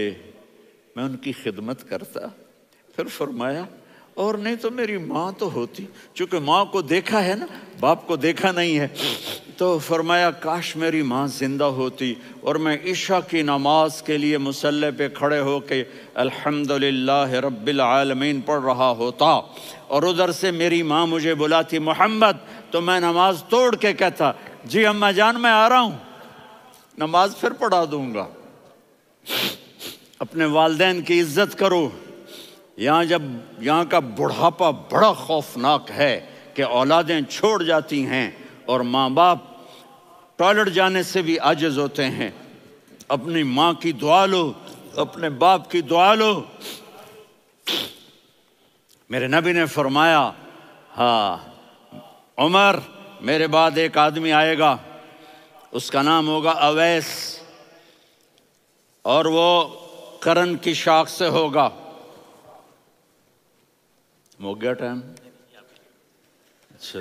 میں ان کی خدمت کرتا۔ پھر فرمایا اور نہیں تو میری ماں تو ہوتی، چونکہ ماں کو دیکھا ہے نا، باپ کو دیکھا نہیں ہے، تو فرمایا کاش میری ماں زندہ ہوتی اور میں عشاء کی نماز کے لیے مصلی پہ کھڑے ہو کے الحمدللہ رب العالمین پڑھ رہا ہوتا، اور ادھر سے میری ماں مجھے بلاتی محمد، تو میں نماز توڑ کے کہتا جی اماں جان میں آ رہا ہوں، نماز پھر پڑھا دوں گا۔ اپنے والدین کی عزت کرو۔ یہاں کا بڑھاپا بڑا خوفناک ہے کہ اولادیں چھوڑ جاتی ہیں اور ماں باپ ٹوائلٹ جانے سے بھی عاجز ہوتے ہیں۔ اپنی ماں کی دعا لو، اپنے باپ کی دعا لو۔ میرے نبی نے فرمایا ہاں عمر میرے بعد ایک آدمی آئے گا، اس کا نام ہوگا اویس، اور وہ قرن کی شاخ سے ہوگا۔ ہو گیا ٹائم؟ اچھا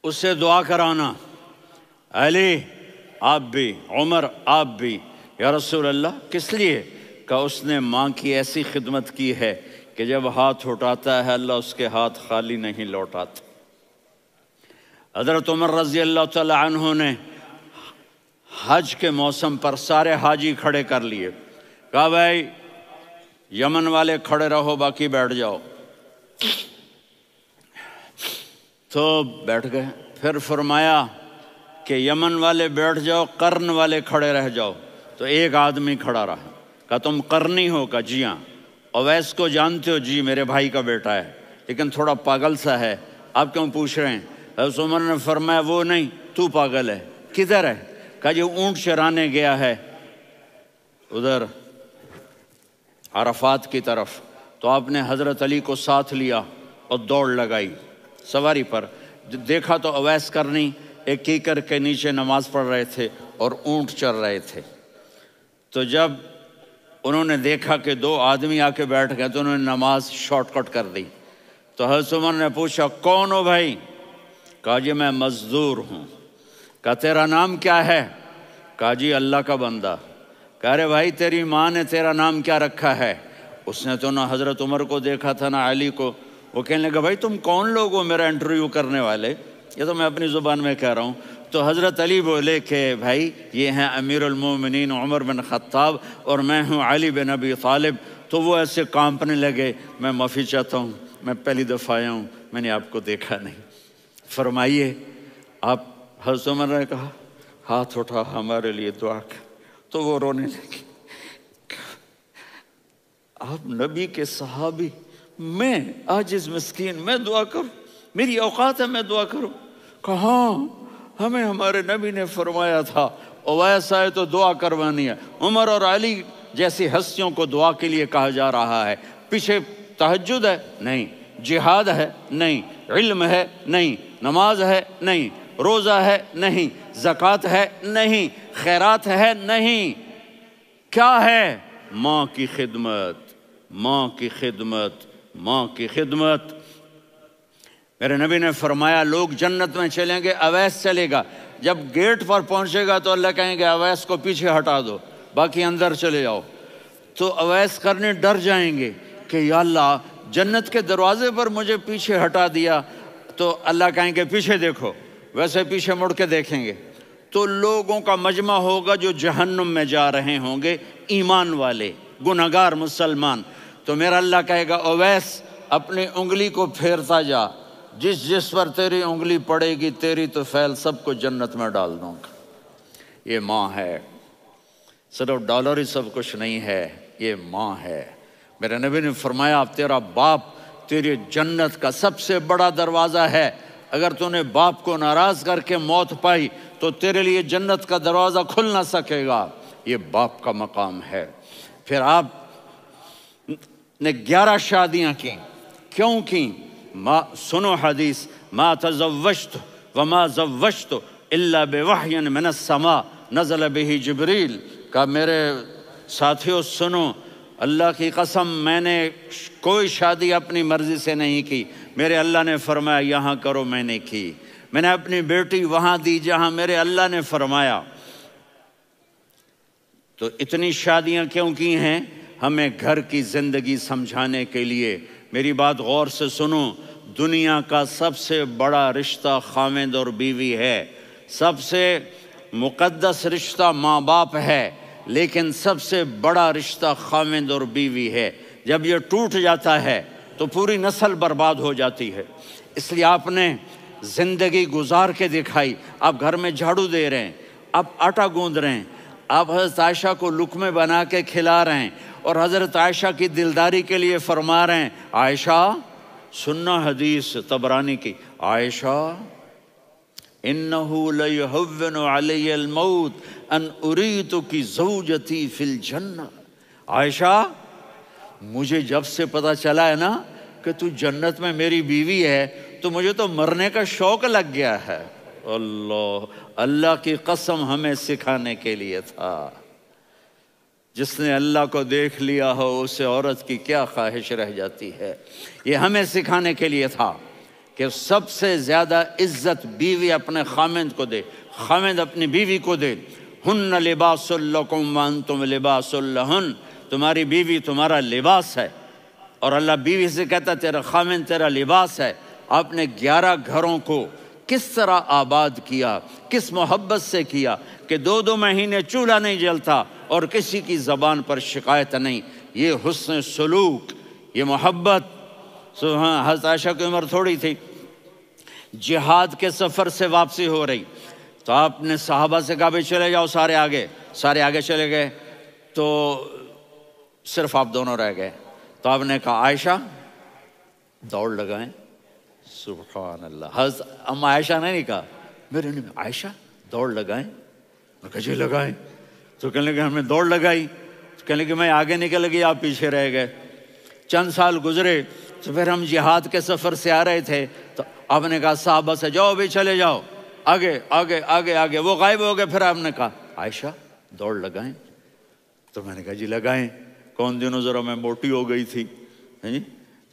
اس سے دعا کرانا، علی آپ بھی، عمر آپ بھی، یا رسول اللہ کس لیے؟ کہ اس نے ماں کی ایسی خدمت کی ہے کہ جب ہاتھ اٹھاتا ہے اللہ اس کے ہاتھ خالی نہیں لوٹاتا۔ حضرت عمر رضی اللہ تعالی عنہ نے حج کے موسم پر سارے حاجی کھڑے کر لیے، کہا بھائی یمن والے کھڑے رہو باقی بیٹھ جاؤ، تو بیٹھ گئے۔ پھر فرمایا کہ یمن والے بیٹھ جاؤ، قرن والے کھڑے رہ جاؤ، تو ایک آدمی کھڑا رہا۔ کہا تم قرنی ہو؟ کہا جی ہاں۔ اویس کو جانتے ہو؟ جی میرے بھائی کا بیٹا ہے لیکن تھوڑا پاگل سا ہے، آپ کیوں پوچھ رہے ہیں؟ حضرت عمر نے فرمایا وہ نہیں، تو پاگل ہے۔ کدھر ہے؟ کہا جی اونٹ چرانے گیا ہے ادھر عرفات کی طرف۔ تو آپ نے حضرت علی کو ساتھ لیا اور دوڑ لگائی سواری پر۔ دیکھا تو اویس کرنی ایک کیکر کے نیچے نماز پڑھ رہے تھے اور اونٹ چر رہے تھے۔ تو جب انہوں نے دیکھا کہ 2 آدمی آ کے بیٹھ گئے تو انہوں نے نماز شارٹ کٹ کر دی۔ تو حضرت عمر نے پوچھا کون ہو بھائی؟ کہا جی میں مزدور ہوں۔ کہا تیرا نام کیا ہے؟ کہا جی اللہ کا بندہ۔ کہا رہے بھائی تیری ماں نے تیرا نام کیا رکھا ہے؟ اس نے تو نہ حضرت عمر کو دیکھا تھا نہ علی کو۔ وہ کہنے لگا بھائی تم کون لوگ ہو میرا انٹرویو کرنے والے؟ یہ تو میں اپنی زبان میں کہہ رہا ہوں۔ تو حضرت علی بولے کہ بھائی یہ ہیں امیر المومنین عمر بن خطاب اور میں ہوں علی بن ابی طالب۔ تو وہ ایسے کانپنے لگے، میں معافی چاہتا ہوں، میں پہلی دفعہ آیا ہوں، میں نے آپ کو دیکھا نہیں، فرمائیے آپ۔ حضرت عمر نے کہا ہاتھ اٹھا ہمارے لیے دعا کر۔ تو وہ رونے لگے۔ آپ نبی کے صحابی، میں عاجز مسکین، میں دعا کروں؟ میری اوقات ہے میں دعا کروں؟ کہا ہاں ہمیں ہمارے نبی نے فرمایا تھا اویس آئے تو دعا کروانی ہے۔ عمر اور علی جیسی ہستیوں کو دعا کے لیے کہا جا رہا ہے۔ پیچھے تہجد ہے؟ نہیں۔ جہاد ہے؟ نہیں۔ علم ہے؟ نہیں۔ نماز ہے؟ نہیں۔ روزہ ہے؟ نہیں۔ زکوٰۃ ہے؟ نہیں۔ خیرات ہے؟ نہیں۔ کیا ہے؟ ماں کی خدمت، ماں کی خدمت، ماں کی خدمت۔ میرے نبی نے فرمایا لوگ جنت میں چلیں گے، اویس چلے گا، جب گیٹ پر پہنچے گا تو اللہ کہیں گے اویس کو پیچھے ہٹا دو، باقی اندر چلے جاؤ۔ تو اویس کرنے ڈر جائیں گے کہ یا اللہ جنت کے دروازے پر مجھے پیچھے ہٹا دیا، تو اللہ کہیں گے پیچھے دیکھو، ویسے پیچھے مڑ کے دیکھیں گے تو لوگوں کا مجمع ہوگا جو جہنم میں جا رہے ہوں گے، ایمان والے، گنہگار مسلمان۔ تو میرا اللہ کہے گا اویس اپنی انگلی کو پھیرتا جا، جس جس پر تیری انگلی پڑے گی تیری تو فیل سب کو جنت میں ڈال دوں گا۔ یہ ماں ہے، صرف ڈالر ہی سب کچھ نہیں ہے، یہ ماں ہے۔ میرے نبی نے فرمایا تیرا باپ تیری جنت کا سب سے بڑا دروازہ ہے، اگر تو نے باپ کو ناراض کر کے موت پائی تو تیرے لیے جنت کا دروازہ کھل نہ سکے گا، یہ باپ کا مقام ہے۔ پھر آپ نے 11 شادیاں کی، کیوں کی؟ سنو حدیث، ما تزوجت وما زوجت الا بوحی من السماء نزل به جبریل، کہا میرے ساتھیوں سنو، اللہ کی قسم میں نے کوئی شادی اپنی مرضی سے نہیں کی، میرے اللہ نے فرمایا یہاں کرو، میں نے کی۔ میں نے اپنی بیٹی وہاں دی جہاں میرے اللہ نے فرمایا۔ تو اتنی شادیاں کیوں کی ہیں؟ ہمیں گھر کی زندگی سمجھانے کے لیے۔ میری بات غور سے سنو، دنیا کا سب سے بڑا رشتہ خاوند اور بیوی ہے، سب سے مقدس رشتہ ماں باپ ہے، لیکن سب سے بڑا رشتہ خاوند اور بیوی ہے۔ جب یہ ٹوٹ جاتا ہے تو پوری نسل برباد ہو جاتی ہے۔ اس لیے آپ نے زندگی گزار کے دکھائی۔ آپ گھر میں جھاڑو دے رہے ہیں، آپ آٹا گوندھ رہے ہیں، آپ حضرت عائشہ کو لقمے بنا کے کھلا رہے ہیں، اور حضرت عائشہ کی دلداری کے لیے فرما رہے ہیں عائشہ سننا حدیث طبرانی کی، عائشہ انہو لیہون علی الموت ان اریتک زوجتی فی الجنہ، عائشہ مجھے جب سے پتا چلا ہے نا کہ تو جنت میں میری بیوی ہے تو مجھے تو مرنے کا شوق لگ گیا ہے۔ اللہ کی قسم ہمیں سکھانے کے لیے تھا۔ جس نے اللہ کو دیکھ لیا ہو اسے عورت کی کیا خواہش رہ جاتی ہے۔ یہ ہمیں سکھانے کے لیے تھا کہ سب سے زیادہ عزت بیوی اپنے خاوند کو دے، خاوند اپنی بیوی کو دے۔ ہن لباس لکم وانتم لباس لہن، تمہاری بیوی تمہارا لباس ہے، اور اللہ بیوی سے کہتا تیرا خاوند تیرا لباس ہے۔ آپ نے 11 گھروں کو کس طرح آباد کیا، کس محبت سے کیا کہ 2 مہینے چولہا نہیں جلتا اور کسی کی زبان پر شکایت نہیں۔ یہ حسن سلوک، یہ محبت۔ حضرت عائشہ کی عمر تھوڑی تھی، جہاد کے سفر سے واپسی ہو رہی، تو آپ نے صحابہ سے کہا بھائی چلے جاؤ سارے آگے چلے گئے، تو صرف آپ دونوں رہ گئے۔ تو آپ نے کہا عائشہ دوڑ لگائیں، سبحان اللہ۔ حضرت اما عائشہ نے نہیں کہا، میرے نے عائشہ دوڑ لگائیں، میں کہا جی لگائیں۔ تو کہنے لگے ہم نے دوڑ لگائی، تو کہنے لگے میں آگے نکل گئی آپ پیچھے رہ گئے۔ چند سال گزرے تو پھر ہم جہاد کے سفر سے آ رہے تھے، تو آپ نے کہا صحابہ سے جاؤ بھی چلے جاؤ آگے آگے آگے آگے، وہ غائب ہو گئے۔ پھر آپ نے کہا عائشہ دوڑ لگائیں، تو میں نے کہا جی لگائیں۔ کون دنوں ذرا میں موٹی ہو گئی تھی،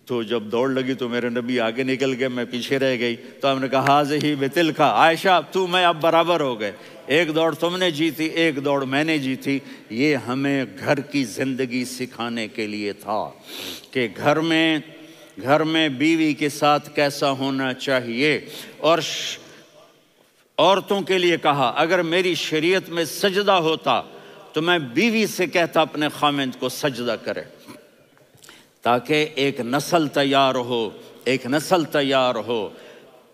تو جب دوڑ لگی تو میرے نبی آگے نکل گئے، میں پیچھے رہ گئی۔ تو ہم نے کہا ہاذہ بتلک، عائشہ تو میں اب برابر ہو گئے، ایک دوڑ تم نے جیتی ایک دوڑ میں نے جیتی۔ یہ ہمیں گھر کی زندگی سکھانے کے لیے تھا کہ گھر میں بیوی کے ساتھ کیسا ہونا چاہیے۔ اور عورتوں کے لیے کہا اگر میری شریعت میں سجدہ ہوتا تو میں بیوی سے کہتا اپنے خاوند کو سجدہ کرے، تاکہ ایک نسل تیار ہو،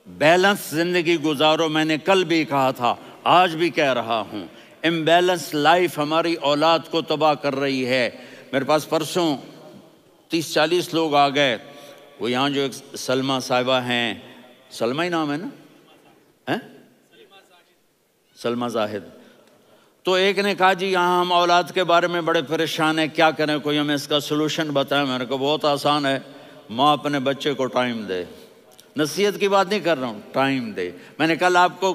بیلنس زندگی گزارو۔ میں نے کل بھی کہا تھا، آج بھی کہہ رہا ہوں، امبیلنس لائف ہماری اولاد کو تباہ کر رہی ہے۔ میرے پاس پرسوں 30-40 لوگ آ گئے، وہ یہاں جو ایک سلمہ صاحبہ ہیں، سلمہ ہی نام ہے نا، سلمہ زاہد۔ تو ایک نے کہا جی یہاں ہم اولاد کے بارے میں بڑے پریشان ہیں، کیا کریں، کوئی ہمیں اس کا سلوشن بتائیں۔ میں نے کہا بہت آسان ہے، ماں اپنے بچے کو ٹائم دے۔ نصیحت کی بات نہیں کر رہا ہوں، ٹائم دے۔ میں نے کل آپ کو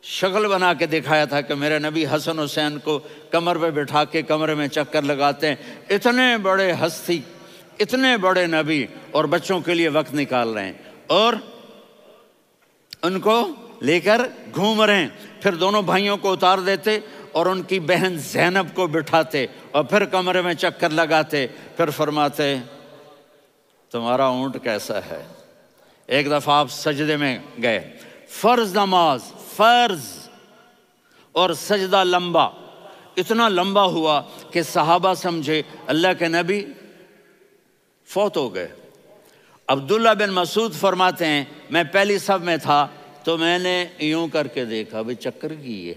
شکل بنا کے دکھایا تھا کہ میرے نبی حسن حسین کو کمر پہ بٹھا کے کمرے میں چکر لگاتے ہیں۔ اتنے بڑے ہستی، اتنے بڑے نبی، اور بچوں کے لیے وقت نکال رہے ہیں اور ان کو لے کر گھوم رہے ہیں۔ پھر دونوں بھائیوں کو اتار دیتے اور ان کی بہن زینب کو بٹھاتے اور پھر کمرے میں چکر لگاتے، پھر فرماتے تمہارا اونٹ کیسا ہے۔ ایک دفعہ آپ سجدے میں گئے، فرض نماز، فرض، اور سجدہ لمبا، اتنا لمبا ہوا کہ صحابہ سمجھے اللہ کے نبی فوت ہو گئے۔ عبداللہ بن مسعود فرماتے ہیں میں پہلی صف میں تھا تو میں نے یوں کر کے دیکھا، بھئی چکر کی ہے،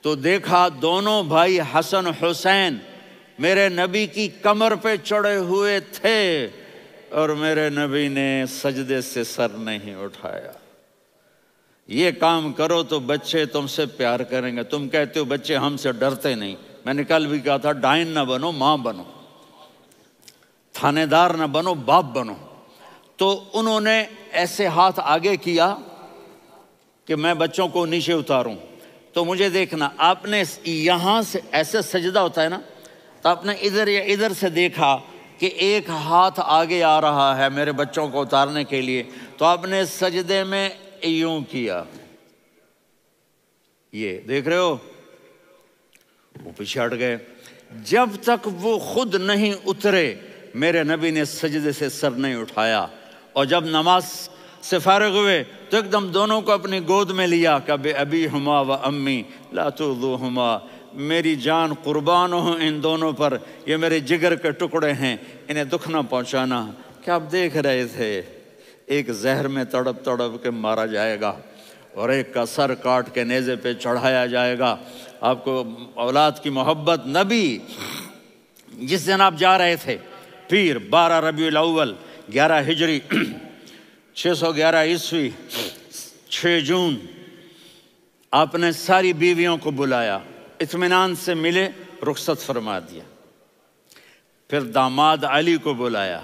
تو دیکھا دونوں بھائی حسن حسین میرے نبی کی کمر پہ چڑھے ہوئے تھے اور میرے نبی نے سجدے سے سر نہیں اٹھایا۔ یہ کام کرو تو بچے تم سے پیار کریں گے۔ تم کہتے ہو بچے ہم سے ڈرتے نہیں، میں نے کل بھی کہا تھا ڈائن نہ بنو، ماں بنو، تھانے دار نہ بنو، باپ بنو۔ تو انہوں نے ایسے ہاتھ آگے کیا کہ میں بچوں کو نیچے اتاروں، تو مجھے دیکھنا، آپ نے یہاں سے ایسے سجدہ ہوتا ہے نا، تو آپ نے ادھر یا ادھر سے دیکھا کہ ایک ہاتھ آگے آ رہا ہے میرے بچوں کو اتارنے کے لیے، تو آپ نے سجدے میں یوں کیا، یہ دیکھ رہے ہو، وہ پیچھے ہٹ گئے۔ جب تک وہ خود نہیں اترے میرے نبی نے سجدے سے سر نہیں اٹھایا، اور جب نماز سے فارغ ہوئے تو ایک دم دونوں کو اپنی گود میں لیا کہ بے ابی ہما و امی لا تؤذوہما، میری جان قربان ہو ان دونوں پر، یہ میرے جگر کے ٹکڑے ہیں، انہیں دکھ نہ پہنچانا۔ کیا آپ دیکھ رہے تھے ایک زہر میں تڑپ تڑپ کے مارا جائے گا اور ایک کا سر کاٹ کے نیزے پہ چڑھایا جائے گا۔ آپ کو اولاد کی محبت، نبی جس دن آپ جا رہے تھے پیر 12 ربیع الاول 11 ہجری 611 عیسوی 6 جون، آپ نے ساری بیویوں کو بلایا، اطمینان سے ملے، رخصت فرما دیا۔ پھر داماد علی کو بلایا،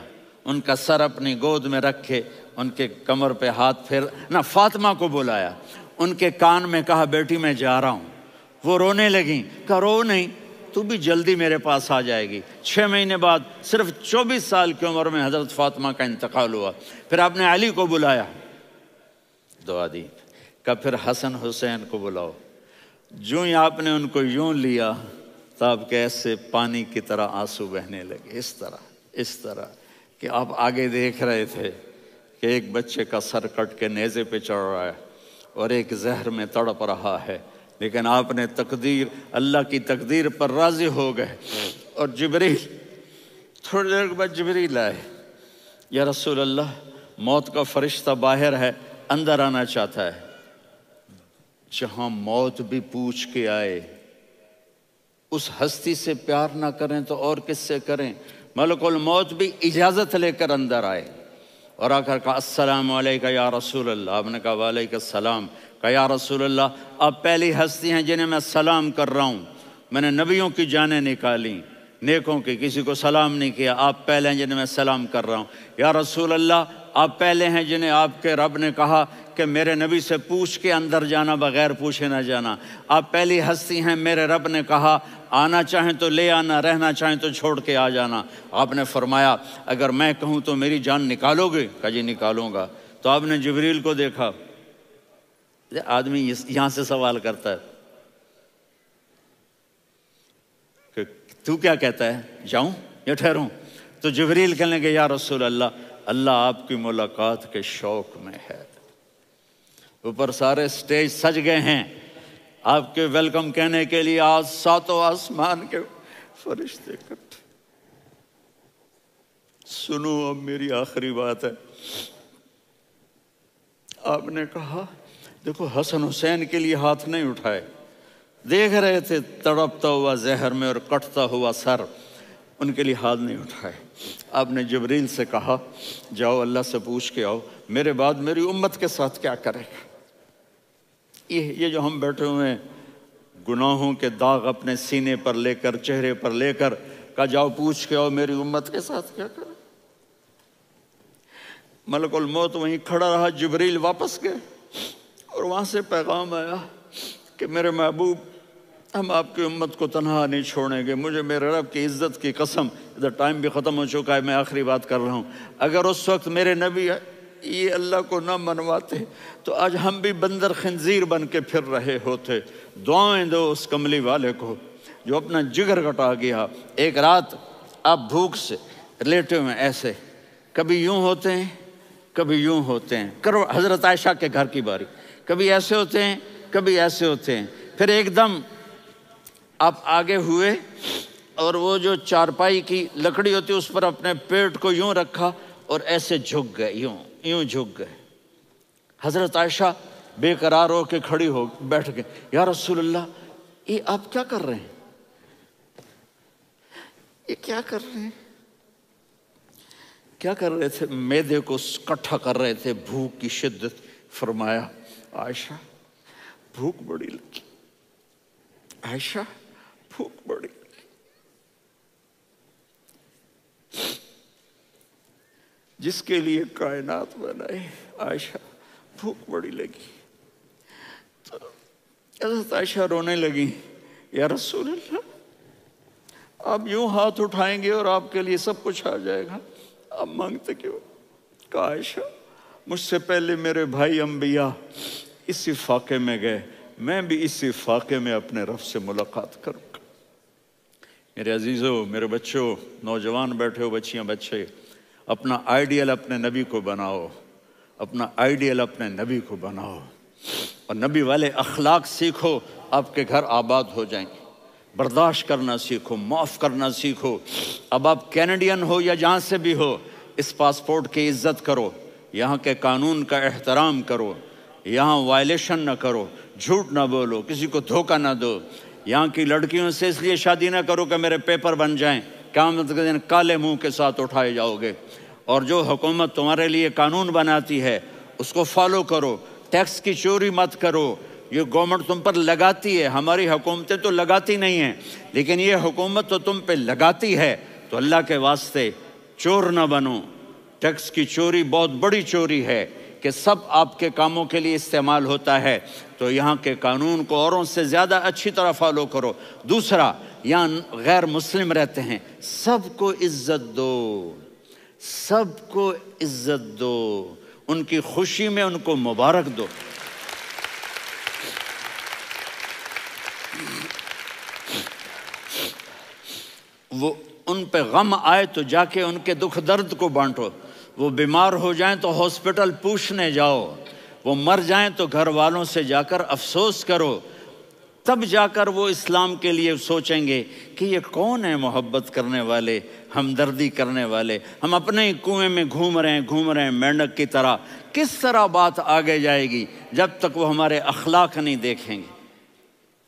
ان کا سر اپنی گود میں رکھے، ان کے کمر پہ ہاتھ پھیر نہ، فاطمہ کو بلایا، ان کے کان میں کہا بیٹی میں جا رہا ہوں۔ وہ رونے لگیں، کہا رو نہیں، تو بھی جلدی میرے پاس آ جائے گی۔ 6 مہینے بعد صرف 24 سال کی عمر میں حضرت فاطمہ کا انتقال ہوا۔ پھر آپ نے علی کو بلایا، دعا دی، کہا پھر حسن حسین کو بلاؤ۔ جو ہی آپ نے ان کو یوں لیا تو آپ کے ایسے پانی کی طرح آنسو بہنے لگے، اس طرح کہ آپ آگے دیکھ رہے تھے کہ ایک بچے کا سر کٹ کے نیزے پہ چڑھ رہا ہے اور ایک زہر میں تڑپ رہا ہے، لیکن آپ نے تقدیر، اللہ کی تقدیر پر راضی ہو گئے۔ اور جبریل، تھوڑی دیر کے بعد جبریل آئے، یا رسول اللہ موت کا فرشتہ باہر ہے، اندر آنا چاہتا ہے۔ جہاں موت بھی پوچھ کے آئے، اس ہستی سے پیار نہ کریں تو اور کس سے کریں؟ ملک الموت بھی اجازت لے کر اندر آئے اور آ کر کہا السلام علیکہ یا رسول اللہ۔ آپ نے کہا وعلیکم السلام۔ کہا یا رسول اللہ آپ پہلی ہستی ہیں جنہیں میں سلام کر رہا ہوں، میں نے نبیوں کی جانیں نکالی، نیکوں کی، کسی کو سلام نہیں کیا، آپ پہلے ہیں جنہیں میں سلام کر رہا ہوں۔ یا رسول اللہ آپ پہلے ہیں جنہیں آپ کے رب نے کہا کہ میرے نبی سے پوچھ کے اندر جانا، بغیر پوچھے نہ جانا۔ آپ پہلی ہستی ہیں، میرے رب نے کہا آنا چاہیں تو لے آنا، رہنا چاہیں تو چھوڑ کے آ جانا۔ آپ نے فرمایا اگر میں کہوں تو میری جان نکالو گے؟ کہا جی نکالوں گا۔ تو آپ نے جبریل کو دیکھا، آدمی یہاں سے سوال کرتا ہے کہ تو کیا کہتا ہے، جاؤں یا ٹھہروں؟ تو جبریل کہنے لگے یا رسول اللہ، اللہ آپ کی ملاقات کے شوق میں ہے۔ اوپر سارے سٹیج سج گئے ہیں آپ کے ویلکم کہنے کے لیے، آج 7 آسمان کے فرشتے اکٹھے۔ سنو اب میری آخری بات ہے۔ آپ نے کہا دیکھو حسن حسین کے لیے ہاتھ نہیں اٹھائے، دیکھ رہے تھے تڑپتا ہوا زہر میں اور کٹتا ہوا سر، ان کے لیے ہاتھ نہیں اٹھائے۔ آپ نے جبریل سے کہا جاؤ اللہ سے پوچھ کے آؤ میرے بعد میری امت کے ساتھ کیا کرے گا۔ یہ جو ہم بیٹھے ہوئے ہیں گناہوں کے داغ اپنے سینے پر لے کر چہرے پر لے کر کہا جاؤ پوچھ کے آؤ میری امت کے ساتھ کیا کریں. ملک الموت وہیں کھڑا رہا، جبریل واپس گئے اور وہاں سے پیغام آیا کہ میرے محبوب ہم آپ کی امت کو تنہا نہیں چھوڑیں گے. مجھے میرے رب کی عزت کی قسم، ادھر ٹائم بھی ختم ہو چکا ہے، میں آخری بات کر رہا ہوں، اگر اس وقت میرے نبی یہ اللہ کو نہ منواتے تو آج ہم بھی بندر خنزیر بن کے پھر رہے ہوتے. دعائیں دو اس کملی والے کو جو اپنا جگر کٹا گیا. ایک رات آپ بھوک سے لیٹے ہوئے ایسے، کبھی یوں ہوتے ہیں کبھی یوں ہوتے ہیں. کرو حضرت عائشہ کے گھر کی باری، کبھی ایسے ہوتے ہیں کبھی ایسے ہوتے ہیں. پھر ایک دم آپ آگے ہوئے اور وہ جو چارپائی کی لکڑی ہوتی اس پر اپنے پیٹ کو یوں رکھا اور ایسے جھک گئے، یوں جھک گئے. حضرت عائشہ بے قرار ہو کے کھڑی ہو بیٹھ گئے. یا رسول اللہ یہ آپ کیا کر رہے ہیں؟ یہ کیا کر رہے ہیں؟ کیا کر رہے تھے؟ معدے کو کٹھا کر رہے تھے، بھوک کی شدت. فرمایا عائشہ بھوک بڑی لگی، عائشہ بھوک بڑی لگی. جس کے لیے کائنات بنائے عائشہ بھوک بڑی لگی. تو حضرت عائشہ رونے لگی. یا رسول اللہ آپ یوں ہاتھ اٹھائیں گے اور آپ کے لیے سب کچھ آ جائے گا، آپ مانگتے کیوں؟ کہا عائشہ مجھ سے پہلے میرے بھائی انبیاء اسی فاقے میں گئے، میں بھی اسی فاقے میں اپنے رب سے ملاقات کروں گا. میرے عزیزوں، میرے بچوں، نوجوان بیٹھے ہو، بچیاں بچے، اپنا آئیڈیل اپنے نبی کو بناؤ، اپنا آئیڈیل اپنے نبی کو بناؤ اور نبی والے اخلاق سیکھو، آپ کے گھر آباد ہو جائیں گے. برداشت کرنا سیکھو، معاف کرنا سیکھو. اب آپ کینیڈین ہو یا جہاں سے بھی ہو، اس پاسپورٹ کی عزت کرو، یہاں کے قانون کا احترام کرو، یہاں وائلیشن نہ کرو، جھوٹ نہ بولو، کسی کو دھوکہ نہ دو. یہاں کی لڑکیوں سے اس لیے شادی نہ کرو کہ میرے پیپر بن جائیں، قیامت کے دن کالے منہ کے ساتھ اٹھائے جاؤ گے. اور جو حکومت تمہارے لیے قانون بناتی ہے اس کو فالو کرو. ٹیکس کی چوری مت کرو، یہ گورنمنٹ تم پر لگاتی ہے، ہماری حکومتیں تو لگاتی نہیں ہیں لیکن یہ حکومت تو تم پہ لگاتی ہے. تو اللہ کے واسطے چور نہ بنو. ٹیکس کی چوری بہت بڑی چوری ہے کہ سب آپ کے کاموں کے لیے استعمال ہوتا ہے. تو یہاں کے قانون کو اوروں سے زیادہ اچھی طرح فالو کرو. دوسرا، یہاں غیر مسلم رہتے ہیں، سب کو عزت دو، سب کو عزت دو، ان کی خوشی میں ان کو مبارک دو. وہ ان پہ غم آئے تو جا کے ان کے دکھ درد کو بانٹو. وہ بیمار ہو جائیں تو ہاسپٹل پوچھنے جاؤ، وہ مر جائیں تو گھر والوں سے جا کر افسوس کرو. تب جا کر وہ اسلام کے لیے سوچیں گے کہ یہ کون ہے محبت کرنے والے، ہمدردی کرنے والے. ہم اپنے ہی کنویں میں گھوم رہے ہیں مینڈک کی طرح. کس طرح بات آگے جائے گی جب تک وہ ہمارے اخلاق نہیں دیکھیں گے،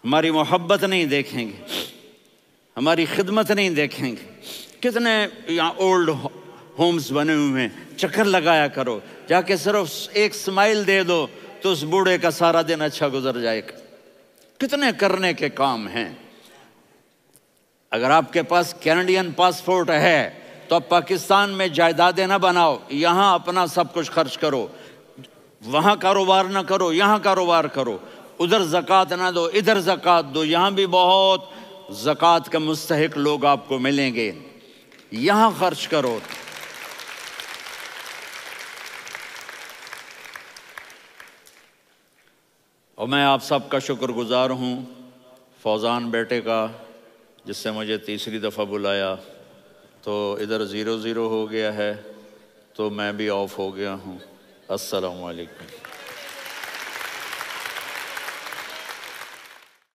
ہماری محبت نہیں دیکھیں گے، ہماری خدمت نہیں دیکھیں گے. کتنے یہاں اولڈ ہومز بنے ہوئے ہیں، چکر لگایا کرو، جا کے صرف ایک سمائل دے دو تو اس بوڑھے کا سارا دن اچھا گزر جائے گا. کتنے کرنے کے کام ہیں. اگر آپ کے پاس کینیڈین پاسپورٹ ہے تو اب پاکستان میں جائیدادیں نہ بناؤ، یہاں اپنا سب کچھ خرچ کرو، وہاں کاروبار نہ کرو، یہاں کاروبار کرو. ادھر زکوٰۃ نہ دو، ادھر زکوٰۃ دو. یہاں بھی بہت زکوٰۃ کے مستحق لوگ آپ کو ملیں گے، یہاں خرچ کرو. اور میں آپ سب کا شکر گزار ہوں، فوزان بیٹے کا جس سے مجھے تیسری دفعہ بلایا. تو ادھر 0-0 ہو گیا ہے تو میں بھی آف ہو گیا ہوں. السلام علیکم.